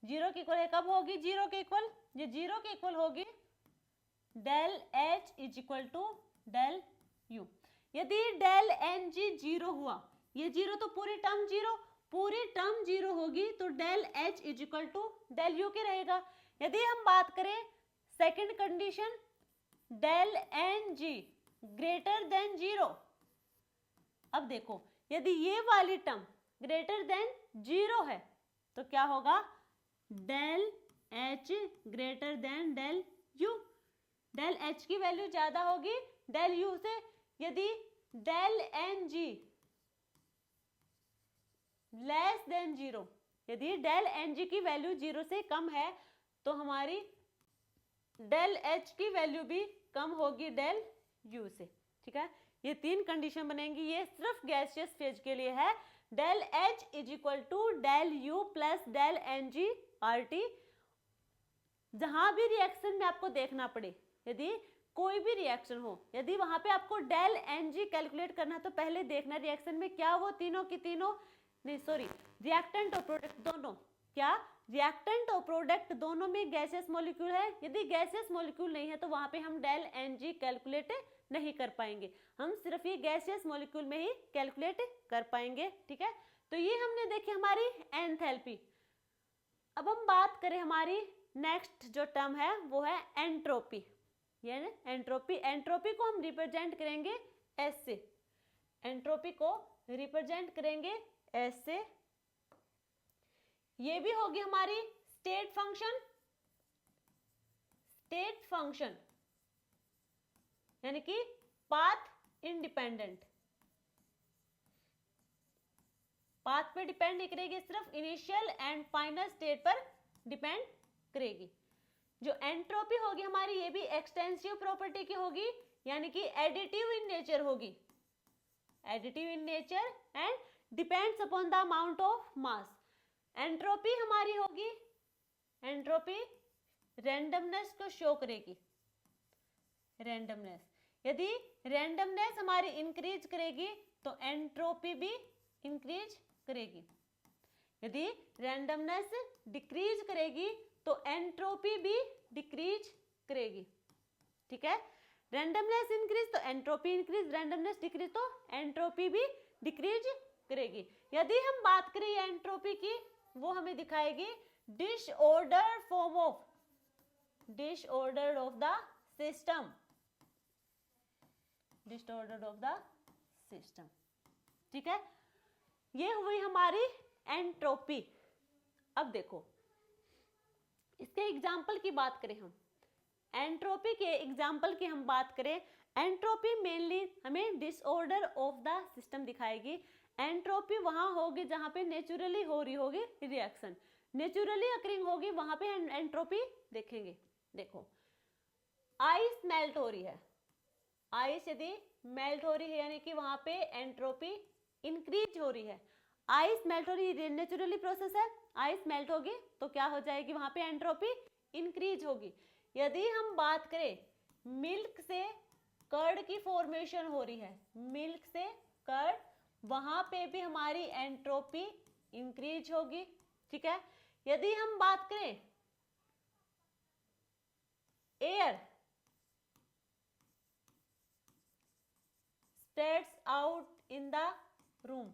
जीरो के इक्वल है, कब होगी जीरो के इक्वल? ये जीरो के इक्वल होगी del H is equal to del U। यदि डेल NG जीरो हुआ, ये जीरो तो पूरी टर्म जीरो, पूरी टर्म जीरो होगी, तो del H is equal to del U के रहेगा। यदि हम बात करें second condition, del NG greater than zero, अब देखो यदि ये वाली टर्म ग्रेटर देन जीरो है तो क्या होगा? Del H greater than del U, del H की वैल्यू ज्यादा होगी डेल U से। यदि del NG less than zero, यदि डेल NG की वैल्यू जीरो से कम है तो हमारी डेल एच की वैल्यू भी कम होगी डेल यू से, ठीक है। ये तीन कंडीशन बनेंगी, ये सिर्फ गैसियस फेज के लिए है। Del H is equal to del U plus del N G R T. जहां भी रिएक्शन में आपको देखना पड़े, यदि कोई भी रिएक्शन हो, यदि वहां पे आपको डेल एन जी कैलकुलेट करना है तो पहले देखना रिएक्शन में क्या वो तीनों की तीनों, नहीं सॉरी, रिएक्टेंट और प्रोडक्ट दोनों, क्या रिएक्टेंट और प्रोडक्ट दोनों में गैसियस मॉलिक्यूल है। यदि गैसियस मॉलिक्यूल नहीं है तो वहां पे हम डेल एन जी कैलकुलेट नहीं कर पाएंगे, हम सिर्फ ये गैसियस मॉलिक्यूल में ही कैलकुलेट कर पाएंगे, ठीक है। तो ये हमने देखी हमारी एंथैल्पी। अब हम बात करें हमारी नेक्स्ट जो टर्म है वो है एंट्रोपी। ये ना एंट्रोपी, एंट्रोपी को हम रिप्रेजेंट करेंगे एस से, एंट्रोपी को रिप्रेजेंट करेंगे एस से। ये भी होगी हमारी स्टेट फंक्शन, स्टेट फंक्शन यानी कि पाथ इंडिपेंडेंट, पाथ पे डिपेंड नहीं करेगी, सिर्फ इनिशियल एंड फाइनल स्टेट पर डिपेंड करेगी। जो एंट्रोपी होगी हमारी, ये भी एक्सटेंसिव प्रॉपर्टी की होगी, यानी कि एडिटिव इन नेचर होगी, additive in nature and depends upon the amount of mass. Entropy हमारी होगी, एंट्रोपी रैंडमनेस को शो करेगी, रैंडमनेस। यदि रैंडमनेस हमारी इंक्रीज करेगी तो एंट्रोपी भी इंक्रीज करेगी, यदि रैंडमनेस डिक्रीज करेगी तो एंट्रोपी भी डिक्रीज करेगी, ठीक है। रैंडमनेस इंक्रीज तो एंट्रोपी इंक्रीज, रैंडमनेस डिक्रीज तो एंट्रोपी भी डिक्रीज करेगी। यदि हम बात करें एंट्रोपी की, वो हमें दिखाएगी disorder form of, disorder of the system, disorder of the system, ठीक है। ये हुई हमारी एंट्रोपी। अब देखो इसके एग्जाम्पल की बात करें, हम एंट्रोपी के एग्जाम्पल की हम बात करें, एंट्रोपी मेनली हमें डिसऑर्डर ऑफ द सिस्टम दिखाएगी। एंट्रोपी वहां होगी जहां पे नेचुरली हो रही होगी रिएक्शन, नेचुरली अकरिंग होगी वहां पे एंट्रोपी देखेंगे। देखो आइस मेल्ट हो रही है, आइस यदि मेल्ट हो रही है यानी कि वहां पे एंट्रोपी इंक्रीज हो रही है। आइस मेल्ट हो रही है, नेचुरली प्रोसेस है, आइस मेल्ट होगी तो क्या हो जाएगी, वहां पे एंट्रोपी इंक्रीज होगी। यदि हम बात करें मिल्क से कर्ड की फॉर्मेशन हो रही है, मिल्क से कर्ड, वहां पे भी हमारी एंट्रोपी इंक्रीज होगी, ठीक है। यदि हम बात करें air spreads out in the room,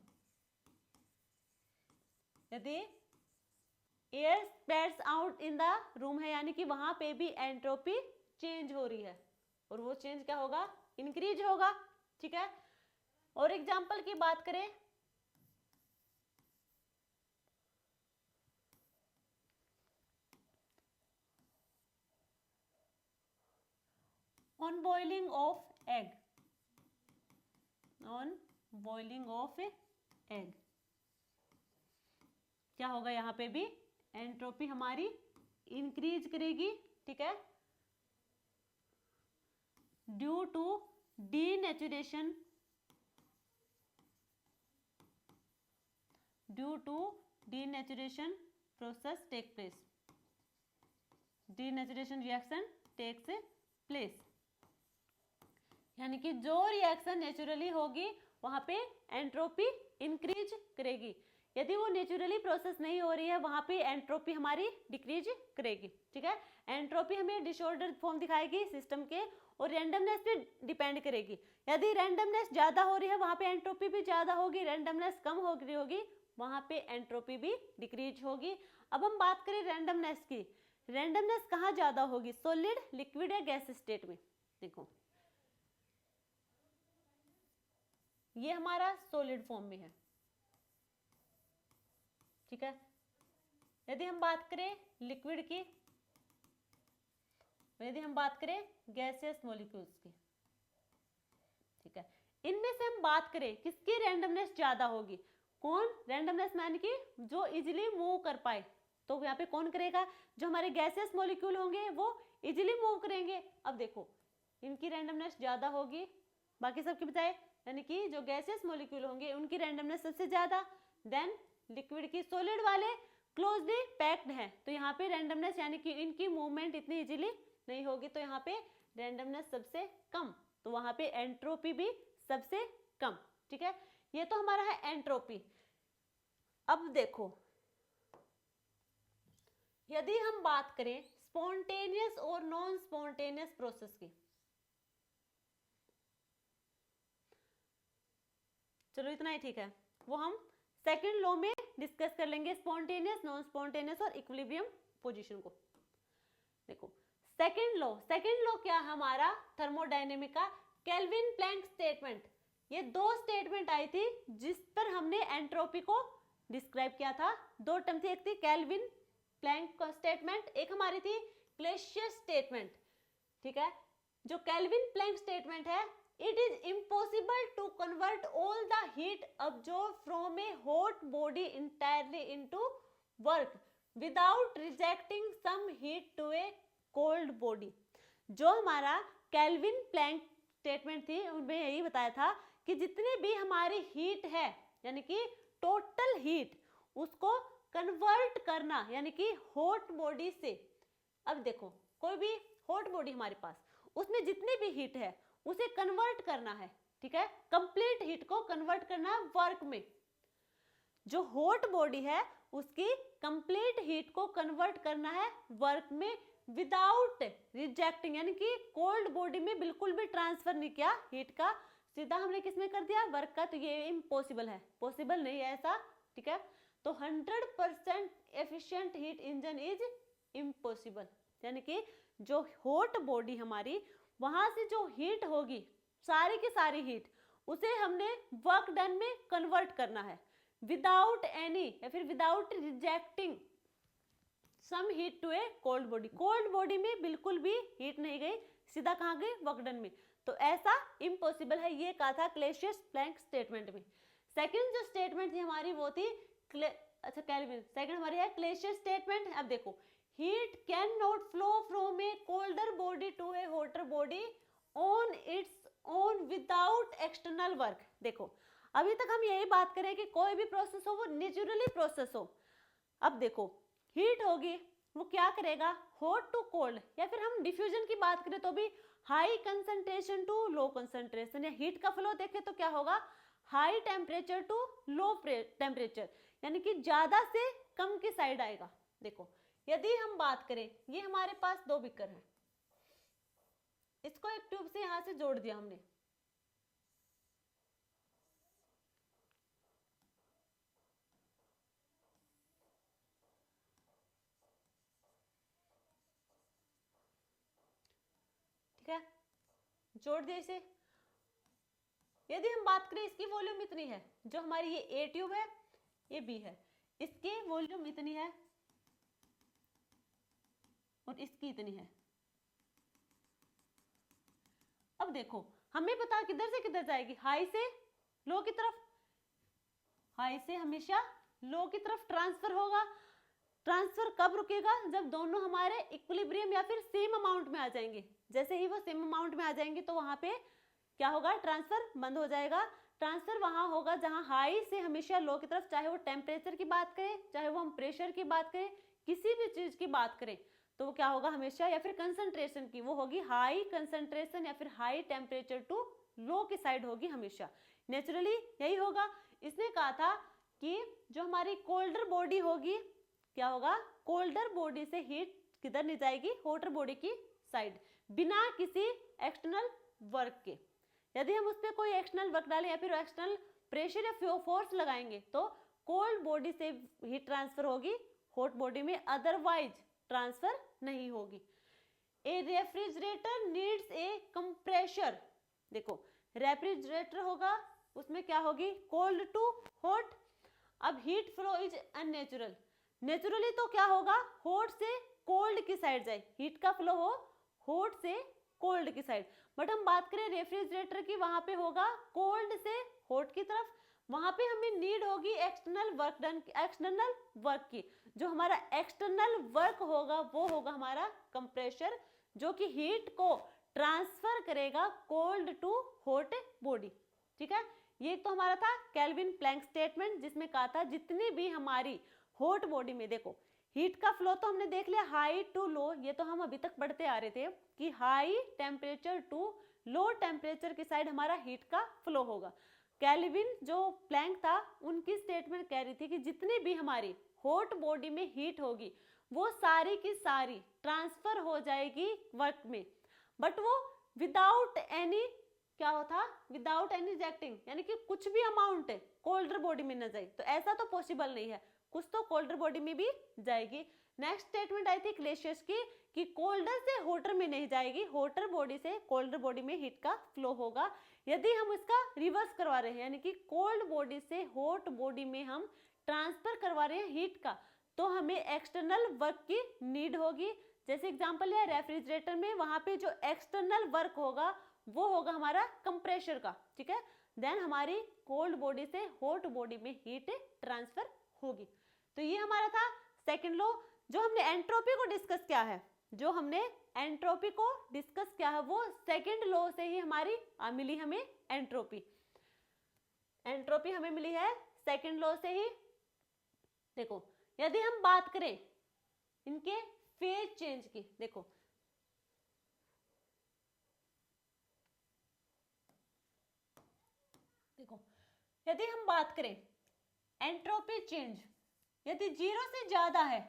यदि air spreads out in the room है यानी कि वहां पे भी एंट्रोपी चेंज हो रही है और वो चेंज क्या होगा, इंक्रीज होगा, ठीक है। और एग्जांपल की बात करें, on boiling of egg, on boiling of egg क्या होगा, यहां पे भी एंट्रोपी हमारी इंक्रीज करेगी, ठीक है, due to denaturation, due to denaturation process take place, denaturation reaction takes place, यानी कि जो रिएक्शन नेचुरली होगी वहां पे एंट्रोपी इंक्रीज करेगी। यदि वो नेचुरली प्रोसेस नहीं हो रही है वहां पे एंट्रोपी हमारी डिक्रीज करेगी, ठीक है। एंट्रोपी हमें डिसऑर्डर फॉर्म दिखाएगी सिस्टम के और रैंडमनेस पे डिपेंड करेगी। यदि रैंडमनेस ज्यादा हो रही है वहां पे एंट्रोपी भी ज्यादा होगी, रैंडमनेस कम हो रही होगी वहां पे एंट्रोपी भी डिक्रीज होगी। अब हम बात करें रैंडमनेस की, रैंडमनेस कहाँ ज्यादा होगी, सॉलिड, लिक्विड या गैस स्टेट में। देखो ये हमारा सॉलिड फॉर्म में है, ठीक है। यदि हम बात करें लिक्विड की, यदि हम बात करें गैसियस मॉलिक्यूल्स की, ठीक है। इनमें से हम बात करें किसकी रैंडमनेस ज्यादा होगी, कौन रैंडमनेस यानी कि जो इजीली मूव कर पाए, तो यहाँ पे कौन करेगा, जो हमारे गैसियस मॉलिक्यूल होंगे वो इजीली मूव करेंगे। अब देखो इनकी रैंडमनेस ज्यादा होगी बाकी सबके बजाय, यानी कि जो गैसियस मॉलिक्यूल होंगे उनकी रैंडमनेस सबसे ज्यादा, देन लिक्विड की सॉलिड वाले क्लोजली पैक्ड है तो यहाँ पे रैंडमनेस यानी कि इनकी मूवमेंट इतनी इजीली नहीं होगी, तो यहाँ पे रैंडमनेस सबसे कम, तो वहां पे एंट्रोपी भी सबसे कम। ठीक है, ये तो हमारा है एंट्रोपी। अब देखो यदि हम बात करें स्पॉन्टेनियस और नॉन स्पॉन्टेनियस प्रोसेस की, चलो इतना ही ठीक है, वो हम सेकंड लॉ में डिस्कस कर लेंगे, स्पॉन्टेनियस, नॉन स्पॉन्टेनियस और इक्विलिब्रियम पोजीशन को। देखो सेकंड लॉ क्या है हमारा थर्मोडायनेमिक का, केल्विन प्लैंक स्टेटमेंट। ये दो स्टेटमेंट आई थी जिस पर हमने एंट्रोपी को डिस्क्राइब किया था। दो टर्म थी, एक थी केल्विन प्लैंक स्टेटमेंट, एक हमारी थी क्लेसियस स्टेटमेंट। ठीक है, जो केल्विन प्लैंक स्टेटमेंट है, it is impossible to convert all the heat absorbed from a hot body entirely into work without rejecting some heat to a cold body। जो हमारा kelvin Planck statement थी उनमें यही बताया था कि जितनी भी हमारी हीट है यानी कि टोटल हीट उसको कन्वर्ट करना, यानी कि हॉट बॉडी से, अब देखो कोई भी हॉट बॉडी हमारे पास, उसमें जितनी भी हीट है उसे कन्वर्ट करना है। ठीक है, कंप्लीट हीट को कन्वर्ट करना है वर्क में। जो हॉट बॉडी है उसकी कंप्लीट हीट को कन्वर्ट करना है वर्क में विदाउट रिजेक्टिंग, यानी कि कोल्ड बॉडी में बिल्कुल भी ट्रांसफर नहीं किया हीट का, सीधा हमने किसमें कर दिया वर्क का, तो ये इम्पॉसिबल है, पॉसिबल नहीं है ऐसा। ठीक है, तो 100% efficient heat engine is impossible, यानी कि जो हॉट बॉडी हमारी वहां से जो हीट होगी सारी की सारी हीट उसे हमने वर्क डन में कन्वर्ट करना है विदाउट एनी या फिर without rejecting some heat to a cold body. Cold body में बिल्कुल भी हीट नहीं गई, सीधा कहाँ गई वर्क डन में, तो ऐसा इम्पॉसिबल है, ये कहा था क्लेसियस प्लैंक स्टेटमेंट में। सेकंड जो स्टेटमेंट थी हमारी वो थी केल्विन, सेकंड हमारी है क्लेसियस स्टेटमेंट। अब देखो heat cannot flow from a colder body to a hotter body on its own without external work। देखो अभी तक हम यही बात करें कि कोई भी प्रोसेस हो वो नेचुरली प्रोसेस हो। अब देखो हीट होगी वो क्या करेगा, हॉट टू कोल्ड, या फिर हम डिफ्यूजन की बात करें तो भी high concentration to low concentration, या हीट का फ्लो देखें तो क्या होगा, high temperature to low temperature, यानी कि ज्यादा से कम की साइड आएगा। देखो यदि हम बात करें, ये हमारे पास दो बीकर हैं, इसको एक ट्यूब से यहां से जोड़ दिया हमने, ठीक है, जोड़ दिया इसे। यदि हम बात करें इसकी वॉल्यूम इतनी है, जो हमारी ये ए ट्यूब है ये बी है, इसकी वॉल्यूम इतनी है और इसकी इतनी है। अब देखो हमें पता किधर से किधर जाएगी, हाई से लो की तरफ, हाई से हमेशा लो की तरफ ट्रांसफर होगा। ट्रांसफर कब रुकेगा, जब दोनों हमारे इक्विलिब्रियम या फिर सेम अमाउंट में आ जाएंगे। जैसे ही वो सेम अमाउंट में आ जाएंगे तो वहां पे क्या होगा, ट्रांसफर बंद हो जाएगा। ट्रांसफर वहां होगा जहां हाई से हमेशा लो की तरफ, चाहे वो टेम्परेचर की बात करें, चाहे वो हम प्रेशर की बात करें, किसी भी चीज की बात करें, तो वो क्या होगा हमेशा, या फिर कंसंट्रेशन की, वो होगी हाई कंसंट्रेशन या फिर हाई टेम्परेचर टू लो की साइड होगी हमेशा, नेचुरली यही होगा। इसने कहा था कि जो हमारी कोल्डर बॉडी होगी क्या होगा, कोल्डर बॉडी से हीट किधर नहीं जाएगी, हॉटर बॉडी की साइड, बिना किसी एक्सटर्नल वर्क के। यदि हम उस पर कोई एक्सटर्नल वर्क डालें या फिर एक्सटर्नल प्रेशर या फोर्स लगाएंगे तो कोल्ड बॉडी से हीट ट्रांसफर होगी हॉट बॉडी में, अदरवाइज ट्रांसफर नहीं होगी। ए रेफ्रिजरेटर नीड्स ए कंप्रेशर। देखो रेफ्रिजरेटर होगा उसमें क्या होगी, कोल्ड टू हॉट। अब heat flow is unnatural, naturally तो क्या होगा, हॉट से कोल्ड की साइड जाए, हीट का फ्लो हो हॉट से कोल्ड की साइड। बट हम बात करें रेफ्रिजरेटर की, वहां पे होगा कोल्ड से हॉट की तरफ, वहां पे हमें नीड होगी external work done, external work की। जो हमारा एक्सटर्नल वर्क होगा वो होगा हमारा कंप्रेशर, जो कि हीट को ट्रांसफर करेगा कोल्ड टू हॉट बॉडी। ठीक है, ये तो हमारा था केल्विन प्लैंक स्टेटमेंट, जिसमें कहा था जितनी भी हमारी हॉट बॉडी में, देखो हीट का फ्लो तो हमने देख लिया हाई टू लो, ये तो हम अभी तक पढ़ते आ रहे थे कि high temperature to low temperature की साइड हमारा हीट का फ्लो होगा। केल्विन जो प्लैंक था उनकी स्टेटमेंट कह रही थी कि जितनी भी हमारी हॉट बॉडी में हीट होगी वो सारी की सारी ट्रांसफर हो जाएगी वर्क में, बट वो विदाउट एनी क्या होता, विदाउट एनी रिजेक्टिंग, यानी कि कुछ भी अमाउंट है कोल्डर बॉडी में न जाए। तो ऐसा तो पॉसिबल नहीं है, कुछ तो कोल्डर बॉडी में भी जाएगी। नेक्स्ट स्टेटमेंट आई थी क्लेशियस की कि कोल्डर से होटर में नहीं जाएगी, होटर बॉडी से कोल्डर बॉडी में हीट का फ्लो होगा। यदि हम इसका रिवर्स करवा रहे हैं, यानी कि कोल्ड बॉडी से हॉट बॉडी में हम ट्रांसफर करवा रहे हैं हीट का, तो हमें एक्सटर्नल वर्क की नीड होगी। जैसे एग्जांपल है रेफ्रिजरेटर में, वहां पे जो एक्सटर्नल वर्क होगा वो होगा हमारा कंप्रेशर का। ठीक है, देन हमारी कोल्ड बॉडी से हॉट बॉडी में हीट ट्रांसफर होगी। तो ये हमारा था सेकंड लॉ। जो हमने एंट्रोपी को डिस्कस किया है, जो हमने एंट्रोपी को डिस्कस किया है वो सेकंड लॉ से ही हमारी मिली हमें एंट्रोपी। एंट्रोपी हमें मिली है सेकंड लॉ से ही। देखो यदि हम बात करें इनके फेज चेंज की, देखो यदि हम बात करें एंट्रोपी चेंज, यदि 0 से ज्यादा है,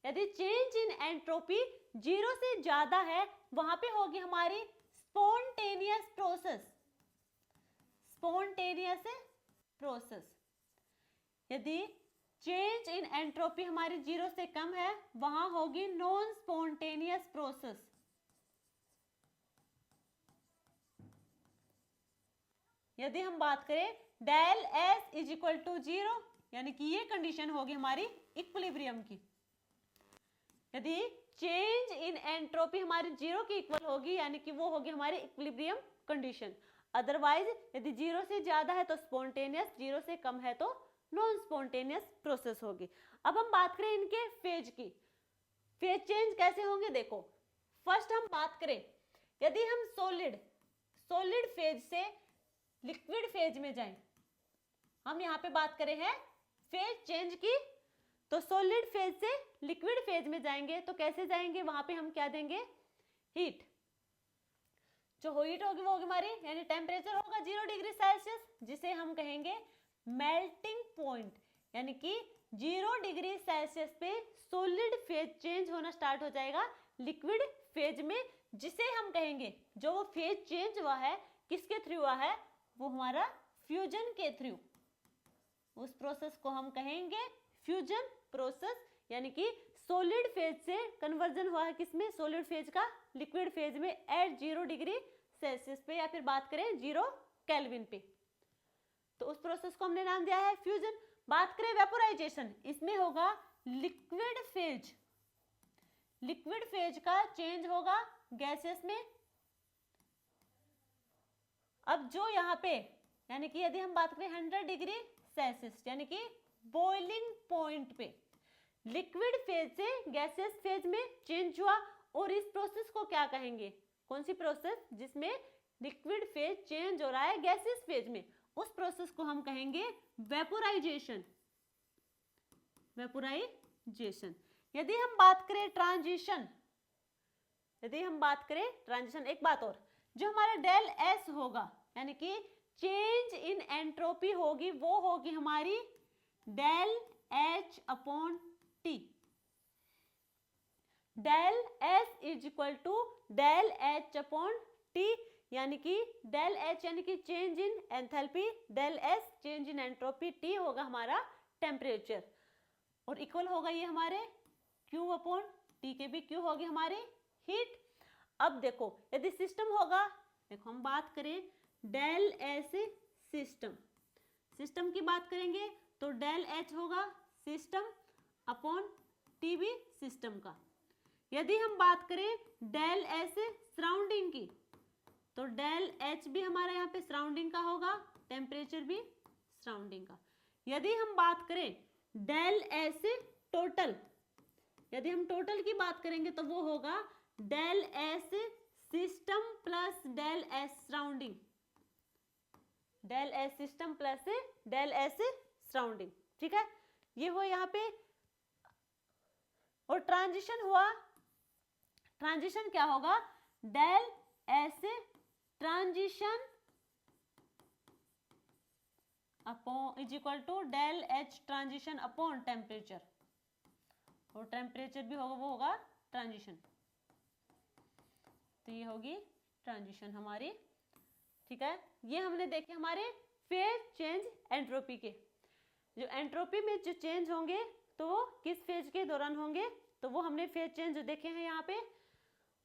यदि चेंज इन एंट्रोपी 0 से ज्यादा है, वहां पे होगी हमारी स्पॉन्टेनियस प्रोसेस, स्पॉन्टेनियस प्रोसेस। यदि चेंज इन एंट्रोपी हमारी 0 से कम है, वहां होगी नॉन स्पॉन्टेनियस प्रोसेस। यदि हम बात करें del S is equal to 0, यानी कि ये कंडीशन होगी हमारी इक्विलिब्रियम की। यदि चेंज इन एंट्रोपी हमारी 0 की इक्वल होगी, यानी कि वो होगी हमारी इक्विलिब्रियम कंडीशन। अदरवाइज यदि 0 से ज्यादा है तो स्पॉन्टेनियस, 0 से कम है तो नॉन स्पॉन्टेनियस प्रोसेस होगी। अब हम बात करें इनके फेज की, फेज चेंज कैसे होंगे। देखो फर्स्ट हम बात करें, यदि हम सॉलिड फेज से लिक्विड फेज में जाएं, हम यहाँ पे बात करें हैं फेज चेंज की, तो सॉलिड फेज से लिक्विड फेज में जाएंगे तो कैसे जाएंगे, वहां पे हम क्या देंगे, हीट। जो हीट होगी वो होगी हमारी, यानी टेम्परेचर होगा 0 डिग्री सेल्सियस, जिसे हम कहेंगे मेल्टिंग पॉइंट, यानी कि 0 डिग्री सेल्सियस पे सॉलिड फेज चेंज होना स्टार्ट हो जाएगा लिक्विड फेज में, जिसे हम कहेंगे, जो वो फेज चेंज हुआ है किसके थ्रू हुआ है, वो हमारा फ्यूजन के थ्रू, उस प्रोसेस को हम कहेंगे फ्यूजन प्रोसेस। यानी कि सॉलिड फेज से कन्वर्जन हुआ है किसमें, सॉलिड फेज का लिक्विड फेज में एट 0 डिग्री सेल्सियस पे, या फिर बात करें 0 केल्विन पे, तो उस प्रोसेस को हमने नाम दिया है फ्यूजन। बात करें वेपोराइजेशन, इसमें होगा लिक्विड फेज, लिक्विड फेज का चेंज होगा गैसेस में। अब जो यहाँ पे, यानी कि यदि हम बात करें 100 डिग्री सेल्सियस, यानी कि बॉइलिंग पॉइंट पे लिक्विड फेज से गैसेस फेज में चेंज हुआ, और इस प्रोसेस को क्या कहेंगे, कौन सी प्रोसेस, जिसमें लिक्विड फेज चेंज हो रहा है गैसेस फेज में, उस प्रोसेस को हम कहेंगे वेपोराइजेशन, वेपोराइजेशन। यदि हम बात करें ट्रांजिशन, यदि हम बात करें ट्रांजिशन, एक बात और, जो हमारा डेल एस होगा, यानी कि चेंज इन एंट्रोपी होगी, वो होगी हमारी del H upon T. Del S is equal to del H upon T, यानी कि डेल एच यानी कि change in enthalpy, del S change in entropy, T होगा हमारा टेम्परेचर, और इक्वल होगा ये हमारे क्यू अपॉन टी के भी, क्यू होगी हमारी हीट। अब देखो यदि सिस्टम होगा, देखो हम बात करें डेल एस सिस्टम, सिस्टम की बात करेंगे तो डेल एच होगा सिस्टम अपॉन टी भी सिस्टम का। यदि हम बात करें डेल एस सराउंडिंग की, तो डेल एच भी हमारा यहाँ पे सराउंडिंग का होगा, टेम्परेचर भी सराउंडिंग का। यदि हम बात करें डेल एस टोटल, यदि हम टोटल की बात करेंगे तो वो होगा del S system plus del S surrounding, del S system plus del S surrounding, ठीक है, ये हो यहाँ पे। और ट्रांजिशन हुआ, ट्रांजिशन क्या होगा, del S transition upon is equal to del H transition upon temperature, और टेम्परेचर भी होगा वो होगा ट्रांजिशन, तो ये होगी ट्रांजिशन हमारी, ठीक है। ये हमने देखे हमारे फेज चेंज एंट्रोपी के, जो एंट्रोपी में जो चेंज होंगे तो वो किस फेज के दौरान होंगे, तो वो हमने फेज चेंज देखे हैं यहाँ पे।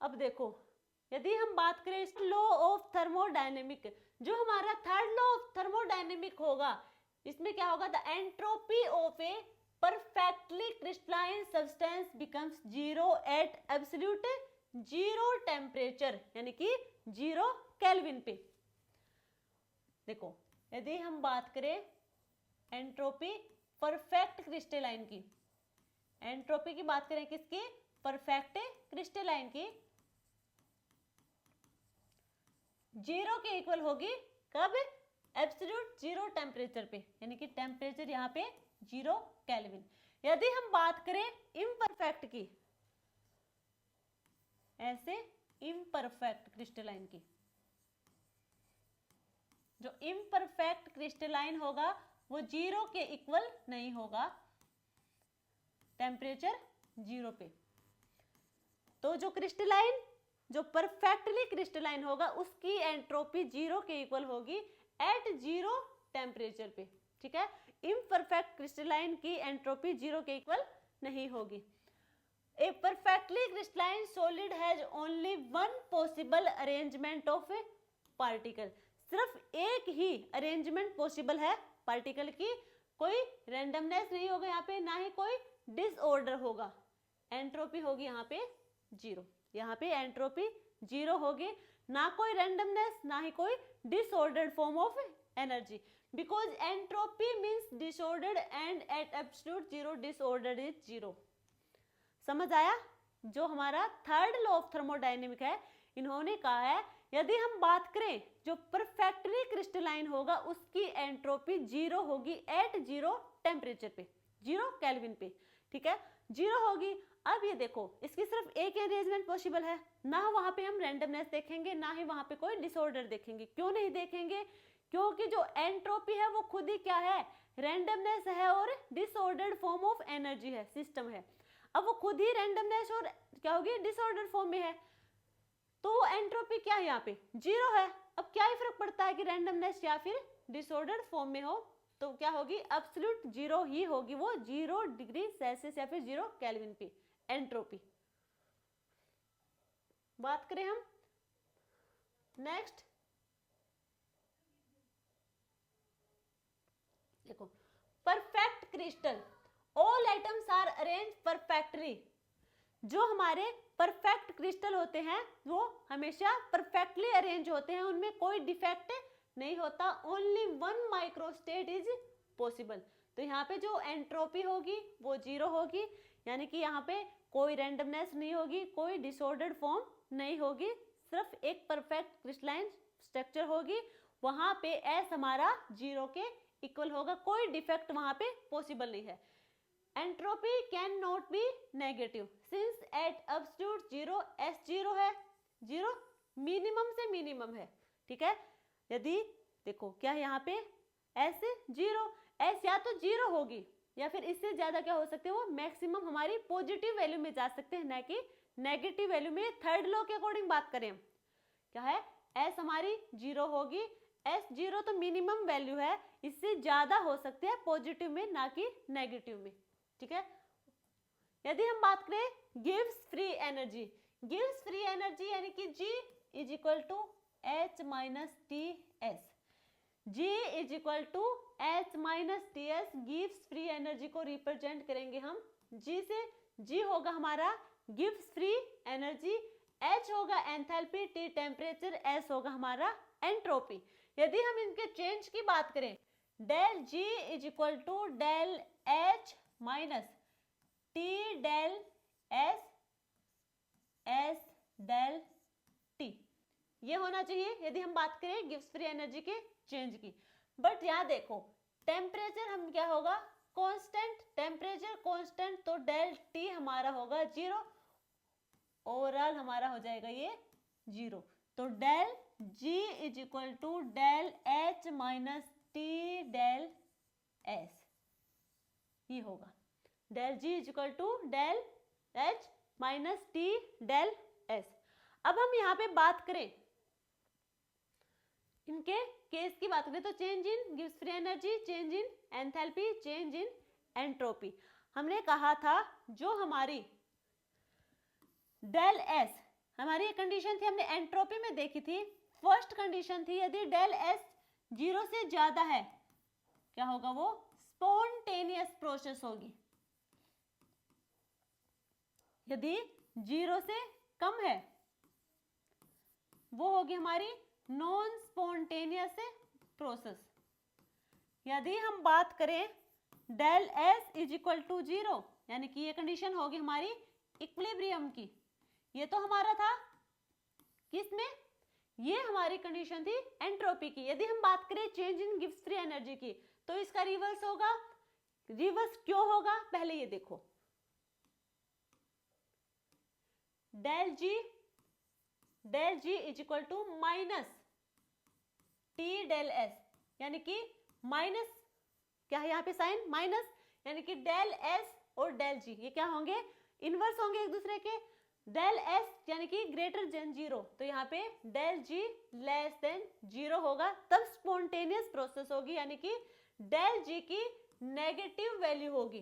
अब देखो यदि हम बात करें इस लॉ ऑफ थर्मोडायनेमिक, जो हमारा थर्ड लॉ ऑफ थर्मोडायनेमिक होगा, इसमें क्या होगा, the entropy of a perfectly crystalline substance becomes zero at absolute zero temperature, यानी कि 0 केल्विन पे। देखो यदि हम बात करें एंट्रोपी परफेक्ट क्रिस्टलाइन की, एंट्रोपी की बात करें किसकी, परफेक्ट क्रिस्टलाइन की, 0 के इक्वल होगी कब, एब्सोल्यूट 0 टेम्परेचर पे, यानी कि टेम्परेचर यहाँ पे 0 केल्विन। यदि हम बात करें इम्परफेक्ट की, ऐसे इम्परफेक्ट क्रिस्टलाइन की, जो इम्परफेक्ट क्रिस्टलाइन होगा वो 0 के इक्वल नहीं होगा, टेम्परेचर 0 पे। तो जो क्रिस्टलाइन, जो परफेक्टली क्रिस्टलाइन होगा उसकी एंट्रोपी 0 के इक्वल होगी एट 0 टेम्परेचर पे, ठीक है। इम्परफेक्ट क्रिस्टलाइन की एंट्रोपी 0 के इक्वल नहीं होगी। A perfectly crystalline solid has only one possible arrangement of particle, सिर्फ एक ही अरेंजमेंट पॉसिबल है पार्टिकल की, कोई रैंडमनेस नहीं होगा यहाँ पे, ना ही कोई डिसऑर्डर होगा, एंट्रोपी होगी यहाँ पे 0, यहाँ पे एंट्रोपी 0 होगी, ना कोई रैंडमनेस ना ही कोई disordered form of energy, because entropy means disordered and at absolute 0 disordered is 0। समझ आया। जो हमारा थर्ड लॉ ऑफ थर्मोडायनेमिक है, इन्होंने कहा है यदि हम बात करें जो परफेक्टली क्रिस्टलाइन होगा उसकी एंट्रोपी 0 होगी एट 0 टेम्परेचर पे, 0 केल्विन पे, ठीक है, 0 होगी। अब ये देखो इसकी सिर्फ एक अरेंजमेंट पॉसिबल है, ना वहां पे हम रैंडमनेस देखेंगे ना ही वहां पे कोई डिसऑर्डर देखेंगे। क्यों नहीं देखेंगे, क्योंकि जो एंट्रोपी है वो खुद ही क्या है, रैंडमनेस है और डिसऑर्डर्ड फॉर्म ऑफ एनर्जी है, सिस्टम है। अब वो खुद ही रैंडमनेस और क्या होगी, डिसऑर्डर फॉर्म में है, तो वो एंट्रोपी क्या है यहाँ पे 0 है। अब क्या ही फर्क पड़ता है कि रैंडमनेस या फिर डिसऑर्डर फॉर्म में हो, तो क्या होगी, एब्सोल्यूट 0 ही होगी, वो 0 डिग्री सेल्सियस या फिर 0 केल्विन पे एंट्रोपी। बात करें हम नेक्स्ट, देखो perfect crystal, all atoms are arrange perfectly. जो हमारे परफेक्ट क्रिस्टल होते हैं वो हमेशा परफेक्टली अरेंज होते हैं, उनमें कोई डिफेक्ट नहीं होता, ओनली 1 माइक्रोस्टेट इज पॉसिबल। तो यहाँ पे जो एंट्रोपी होगी वो 0 होगी, यानी कि यहाँ पे कोई रैंडमनेस नहीं होगी, कोई डिसऑर्डर्ड फॉर्म नहीं होगी, सिर्फ एक परफेक्ट क्रिस्टलाइन स्ट्रक्चर होगी, वहां पे एस हमारा 0 के इक्वल होगा, कोई डिफेक्ट वहां पे पॉसिबल नहीं है। Entropy can not be negative since at absolute 0 S 0 है, 0 मिनिमम से मिनिमम है, ठीक है। यदि देखो क्या है यहाँ पे एस 0, एस या तो 0 होगी या फिर इससे ज्यादा क्या हो सकते हैं, वो मैक्सिमम हमारी पॉजिटिव वैल्यू में जा सकते हैं, ना कि नेगेटिव वैल्यू में। थर्ड लॉ के अकॉर्डिंग बात करें क्या है, एस हमारी 0 होगी, एस 0 तो मिनिमम वैल्यू है, इससे ज्यादा हो सकते हैं पॉजिटिव में ना कि नेगेटिव में, ठीक है। यदि हम बात करें गिव्स फ्री एनर्जी, गिव्स फ्री एनर्जी यानी कि G is equal to H minus T S, G is equal to H minus T S, गिव्स फ्री एनर्जी को रिप्रेजेंट करेंगे हम G से। G होगा हमारा गिव्स फ्री एनर्जी, H होगा एंथैल्पी, T टेम्परेचर, S होगा हमारा एंट्रोपी। यदि हम इनके चेंज की बात करें, del G is equal to del H minus T del S, S del T, ये होना चाहिए यदि हम बात करें गिब्स फ्री एनर्जी के चेंज की। बट यहाँ देखो टेम्परेचर हम क्या होगा, कांस्टेंट, टेम्परेचर कांस्टेंट, तो डेल टी हमारा होगा 0, ओवरऑल हमारा हो जाएगा ये 0। तो del G is equal to del H minus T del S, ये होगा del G is equal to del H minus T del S. अब हम यहाँ पे बात करें इनके केस की बात करें तो change in Gibbs free energy, change in enthalpy, change in entropy. हमने कहा था जो हमारी डेल एस हमारी कंडीशन थी, हमने एंट्रोपी में देखी थी, फर्स्ट कंडीशन थी यदि डेल एस 0 से ज्यादा है क्या होगा, वो स्पॉन्टेनियस प्रोसेस होगी। यदि 0 से कम है वो होगी हमारी नॉन स्पॉन्टेनियस प्रोसेस। यदि हम बात करें del S is equal to 0, यानी कि ये कंडीशन होगी हमारी इक्विलिब्रियम की। ये तो हमारा था किसमें, ये हमारी कंडीशन थी एंट्रोपी की। यदि हम बात करें change in Gibbs free energy की तो इसका रिवर्स होगा। रिवर्स क्यों होगा, पहले ये देखो, del G is equal to minus T del S, यानी कि माइनस क्या है यहाँ पे साइन माइनस, यानी कि डेल एस और डेल जी ये क्या होंगे, इनवर्स होंगे एक दूसरे के। डेल एस यानी कि ग्रेटर देन 0, तो यहाँ पे डेल जी लेस देन 0 होगा, तब स्पॉन्टेनियस प्रोसेस होगी, यानी कि डेल जी की नेगेटिव वैल्यू होगी।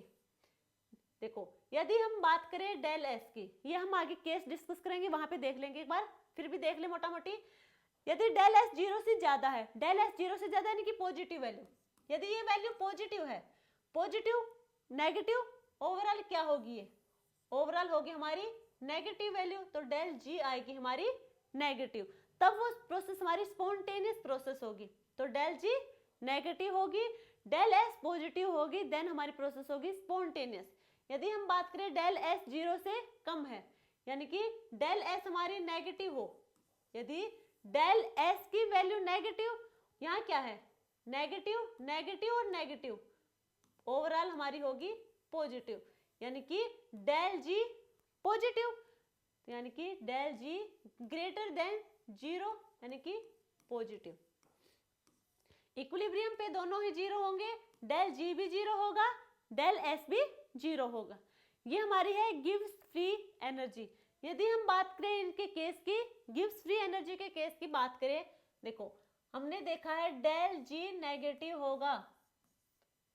देखो यदि हम बात करें डेल एस की, ये हम आगे केस डिस्कस करेंगे वहां पे देख लेंगे, एक बार फिर भी देख ले मोटा मोटी। यदि डेल एस 0 से ज्यादा है, डेल एस 0 से ज्यादा यानी कि पॉजिटिव वैल्यू, यदि ये वैल्यू पॉजिटिव है, पॉजिटिव नेगेटिव ओवरऑल क्या होगी, ये ओवरऑल होगी हमारी नेगेटिव वैल्यू, तो डेल जी आएगी हमारी नेगेटिव, तब वो प्रोसेस हमारी स्पॉन्टेनियस प्रोसेस होगी। तो डेल जी नेगेटिव होगी, डेल एस पॉजिटिव होगी, देन हमारी प्रोसेस होगी स्पॉन्टेनियस। यदि हम बात करें डेल एस 0 से कम है, यानी कि डेल एस हमारी नेगेटिव हो, यदि डेल एस की वैल्यू नेगेटिव, यहाँ क्या है नेगेटिव, नेगेटिव और नेगेटिव, ओवरऑल हमारी होगी पॉजिटिव, यानी कि डेल जी पॉजिटिव, यानी कि डेल जी ग्रेटर देन 0 यानी कि पॉजिटिव। इक्विलिब्रियम पे दोनों ही 0 होंगे, डेल जी भी 0 होगा, डेल एस भी 0 होगा। ये हमारी है गिब्स फ्री एनर्जी। यदि हम बात करें इनके केस की, गिब्स फ्री एनर्जी के केस की बात करें, देखो हमने देखा है डेल जी नेगेटिव होगा,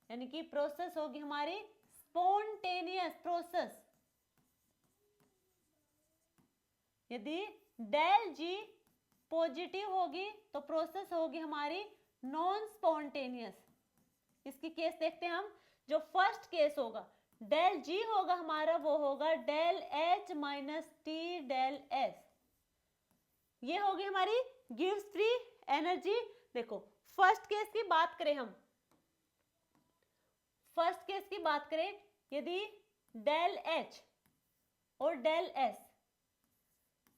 यानी कि प्रोसेस होगी हमारी स्पॉन्टेनियस प्रोसेस। यदि डेल जी पॉजिटिव होगी तो प्रोसेस होगी हमारी नॉन स्पॉन्टेनियस। इसकी केस देखते हैं हम, जो फर्स्ट केस होगा डेल जी होगा हमारा, वो होगा del H minus T del S, ये होगी हमारी गिव्स फ्री एनर्जी। देखो फर्स्ट केस की बात करें हम, फर्स्ट केस की बात करें, यदि डेल एच और डेल एस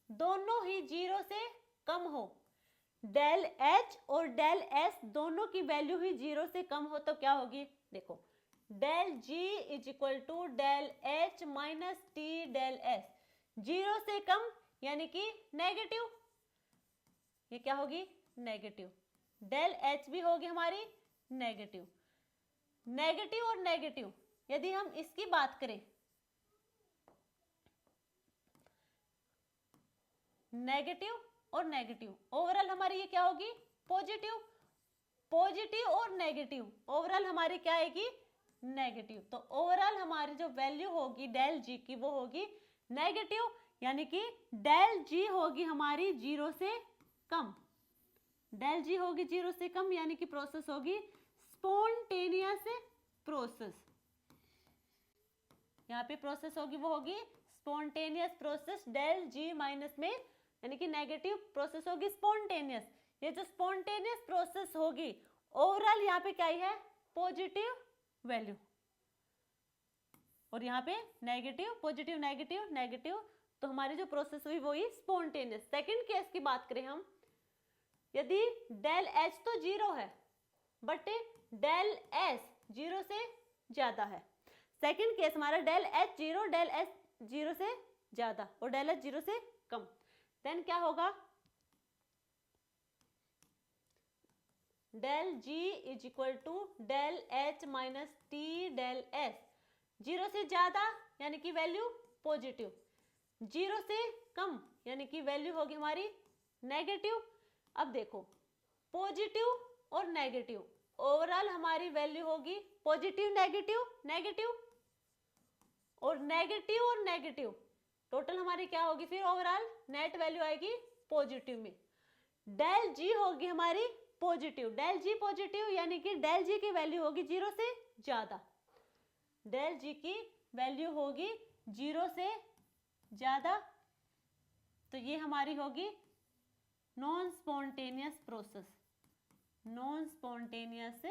दोनों ही 0 से कम हो, डेल एच और डेल एस दोनों की वैल्यू ही 0 से कम हो, तो क्या होगी, देखो del G is equal to del H minus T del S, 0 से कम यानी कि नेगेटिव, ये क्या होगी नेगेटिव, डेल एच भी होगी हमारी नेगेटिव। नेगेटिव और नेगेटिव यदि हम इसकी बात करें, नेगेटिव और नेगेटिव ओवरऑल हमारी ये क्या होगी पॉजिटिव, पॉजिटिव और नेगेटिव ओवरऑल हमारी क्या आएगी नेगेटिव। तो ओवरऑल हमारी जो वैल्यू होगी डेल जी की वो होगी नेगेटिव, यानी कि डेल जी होगी हमारी 0 से कम, डेल जी होगी 0 से कम, यानी कि प्रोसेस होगी स्पॉन्टेनियस प्रोसेस। यहाँ पे प्रोसेस होगी वो होगी स्पॉन्टेनियस प्रोसेस, डेल जी माइनस में यानी कि नेगेटिव प्रोसेस होगी स्पॉन्टेनियस। ये जो स्पॉन्टेनियस प्रोसेस होगी ओवरऑल यहाँ पे क्या है पॉजिटिव वैल्यू, और यहाँ पे नेगेटिव पॉजिटिव नेगेटिव नेगेटिव, तो हमारी जो प्रोसेस हुई वही स्पॉन्टेनियस। सेकंड केस की बात करें हम, यदि डेल एच तो 0 है बट डेल एस 0 से ज्यादा है। सेकंड केस हमारा डेल एच 0, डेल एस 0 से ज्यादा और डेल एच 0 से कम। देन क्या होगा, del G is equal to del H minus T del S. 0 से ज्यादा यानी कि वैल्यू पॉजिटिव, 0 से कम यानी कि वैल्यू होगी हमारी नेगेटिव। अब देखो पॉजिटिव और नेगेटिव, ओवरऑल हमारी वैल्यू होगी पॉजिटिव नेगेटिव नेगेटिव और नेगेटिव, टोटल हमारी क्या होगी फिर ओवरऑल नेट वैल्यू आएगी पॉजिटिव में। डेल जी होगी हमारी पॉजिटिव, डेल जी पॉजिटिव यानी कि डेल जी की वैल्यू होगी 0 से ज्यादा, डेल जी की वैल्यू होगी 0 से ज्यादा। तो ये हमारी होगी non spontaneous process, non spontaneous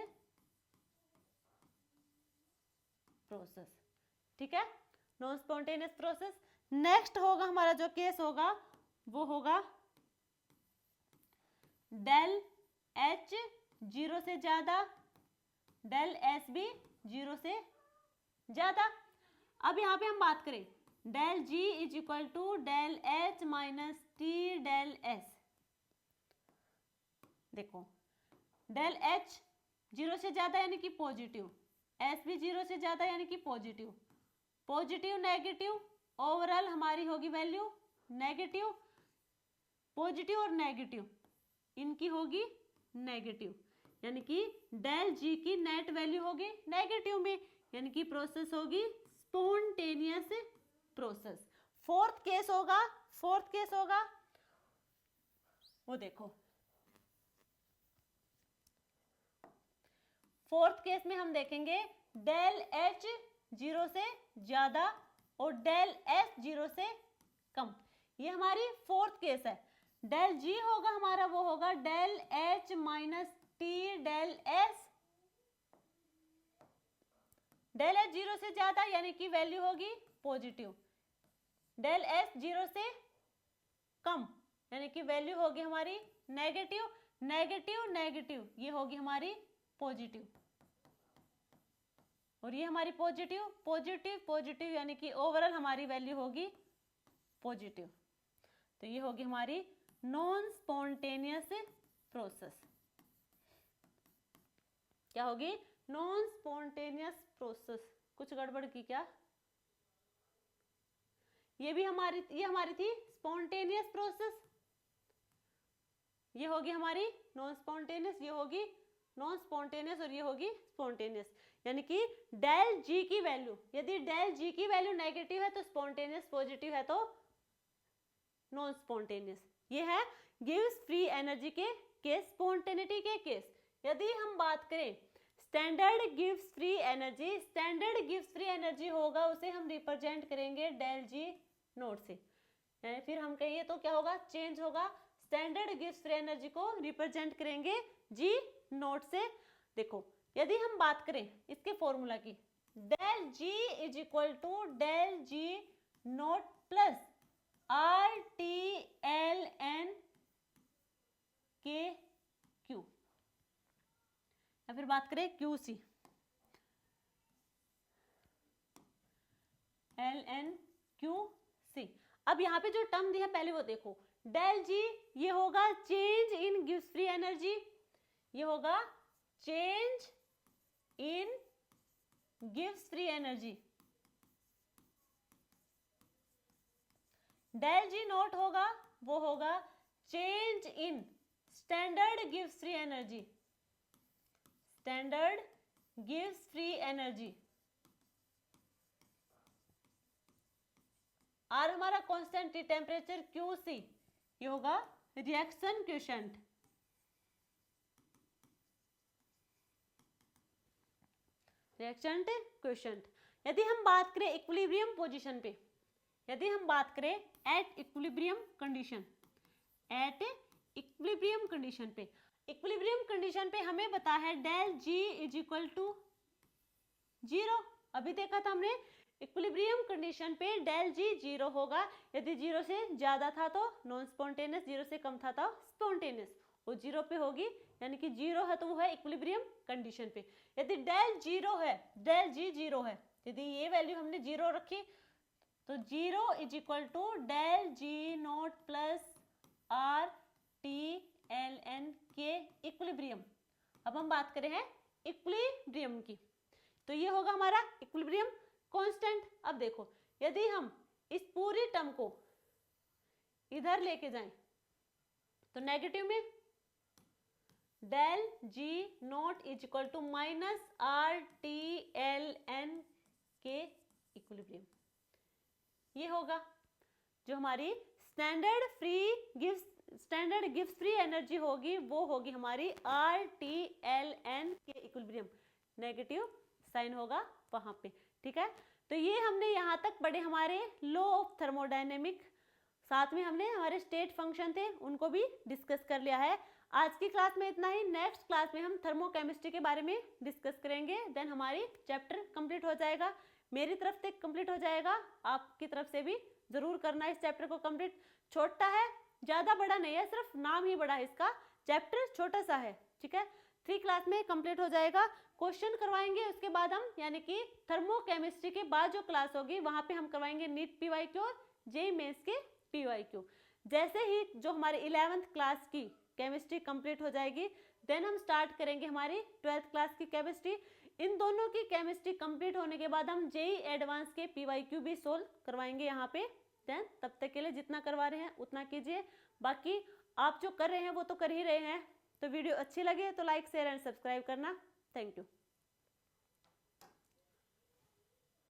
process, ठीक है, नॉन स्पॉन्टेनियस प्रोसेस। नेक्स्ट होगा हमारा जो केस होगा वो होगा डेल एच 0 से ज्यादा, डेल एस भी 0 से ज्यादा। अब यहां पे हम बात करें del G is equal to del H minus T del S. देखो डेल एच 0 से ज्यादा यानी कि पॉजिटिव, एस भी 0 से ज्यादा यानी कि पॉजिटिव, पॉजिटिव नेगेटिव, ओवरऑल हमारी होगी वैल्यू नेगेटिव, पॉजिटिव और नेगेटिव इनकी होगी नेगेटिव, यानी कि डेल जी की नेट वैल्यू होगी नेगेटिव में, यानी कि प्रोसेस होगी स्पॉन्टेनियस प्रोसेस। फोर्थ केस होगा वो देखो, फोर्थ केस में हम देखेंगे डेल एच 0 से ज्यादा और डेल एस 0 से कम। ये हमारी फोर्थ केस है। डेल जी होगा हमारा वो होगा del H minus T del S, del H 0 से ज्यादा यानी कि वैल्यू होगी पॉजिटिव, डेल एस 0 से कम यानी कि वैल्यू होगी हमारी नेगेटिव नेगेटिव नेगेटिव, ये होगी हमारी पॉजिटिव और ये हमारी पॉजिटिव पॉजिटिव पॉजिटिव यानी कि ओवरऑल हमारी वैल्यू होगी पॉजिटिव। तो ये होगी हमारी नॉन स्पॉन्टेनियस प्रोसेस। क्या होगी? Non spontaneous process. कुछ गड़बड़ की क्या? ये हमारी थी स्पॉन्टेनियस प्रोसेस, ये होगी हमारी नॉन स्पॉन्टेनियस, ये होगी नॉन स्पॉन्टेनियस और ये होगी स्पॉन्टेनियस। यानी कि डेल जी की वैल्यू, यदि डेल जी की वैल्यू नेगेटिव है तो स्पॉन्टेनियस, पॉजिटिव है तो नॉन स्पॉन्टेनियस। ये है गिव्स फ्री एनर्जी के केस, स्पॉन्टेनिटी के केस। यदि हम बात करें स्टैंडर्ड गिव्स फ्री एनर्जी, स्टैंडर्ड गिव्स फ्री एनर्जी होगा उसे हम रिप्रेजेंट करेंगे डेल जी नोट से, यानी फिर हम कहिए तो क्या होगा? चेंज होगा। स्टैंडर्ड गिव्स फ्री एनर्जी को रिप्रेजेंट करेंगे जी नोट से। देखो यदि हम बात करें इसके फॉर्मूला की, del G is equal to del G naught plus R T L N K Q, या फिर बात करें Q C L N Q C. अब यहाँ पे जो टर्म दिया पहले वो देखो, डेल जी ये होगा चेंज इन गिव्स फ्री एनर्जी, ये होगा चेंज इन गिव्स free energy. Del G naught होगा वो होगा चेंज इन स्टैंडर्ड गिव्स फ्री एनर्जी, स्टैंडर्ड गिव्स फ्री एनर्जी। और हमारा कांस्टेंट टेम्परेचर क्यू सी, ये होगा रिएक्शन क्वोशेंट, रिएक्शन क्वोशेंट। यदि हम बात करें इक्विलिब्रियम पोजीशन पे, यदि हम बात करें at equilibrium condition, at equilibrium condition पे, इक्विलिब्रियम कंडीशन पे हमें पता है del G is equal to 0। अभी देखा था हमने इक्विलिब्रियम कंडीशन पे डेल जी जीरो होगा, यदि जीरो से ज्यादा था तो नॉन स्पॉन्टेनियस, जीरो से कम था तो स्पॉन्टेनियस, वो जीरो पे होगी, यानी कि जीरो है तो वो है इक्विलिब्रियम कंडीशन पे। यदि डेल जीरो है, डेल जी जीरो है, यदि ये वैल्यू हमने जीरो रखी तो zero is equal to del G naught plus R T L N K equilibrium. अब हम बात करें हैं इक्विलिब्रियम की, तो ये होगा हमारा इक्विलिब्रियम कांस्टेंट। अब देखो यदि हम इस पूरी टर्म को इधर लेके जाएं तो नेगेटिव में del G naught is equal to minus R T L N K equilibrium, ये होगा जो हमारी स्टैंडर्ड गिव्स फ्री एनर्जी होगी, वो होगी हमारी are T L N K equilibrium, negative sign होगा वहां पे, ठीक है। तो ये हमने यहाँ तक पढ़े हमारे लॉ ऑफ थर्मोडायनेमिक, साथ में हमने हमारे स्टेट फंक्शन थे उनको भी डिस्कस कर लिया है। आज की क्लास में इतना ही, नेक्स्ट क्लास में हम थर्मोकेमिस्ट्री के बारे में डिस्कस करेंगे, देन हमारी चैप्टर कंप्लीट हो जाएगा, मेरी तरफ से कंप्लीट हो जाएगा, आपकी तरफ से भी जरूर करना इस चैप्टर को कंप्लीट। छोटा है, ज्यादा बड़ा नहीं है, सिर्फ नाम ही बड़ा है इसका, चैप्टर छोटा सा है, ठीक है। 3 क्लास में कंप्लीट हो जाएगा, क्वेश्चन करवाएंगे उसके बाद हम, यानी कि थर्मोकेमिस्ट्री के बाद जो क्लास होगी वहां पे हम करवाएंगे नीट पीवाईक्यू और जेईई मेंस के पीवाईक्यू। जैसे ही जो हमारे 11th क्लास की केमिस्ट्री कंप्लीट हो जाएगी, देन हम स्टार्ट करेंगे हमारी 12th क्लास की केमिस्ट्री। इन दोनों की केमिस्ट्री कंप्लीट होने के बाद हम जेईई एडवांस के पीवाईक्यू भी सोल्व करवाएंगे यहाँ पे। देन तब तक के लिए जितना करवा रहे हैं उतना कीजिए, बाकी आप जो कर रहे हैं वो तो कर ही रहे हैं। तो वीडियो अच्छी लगे तो लाइक शेयर एंड सब्सक्राइब करना। Thank you.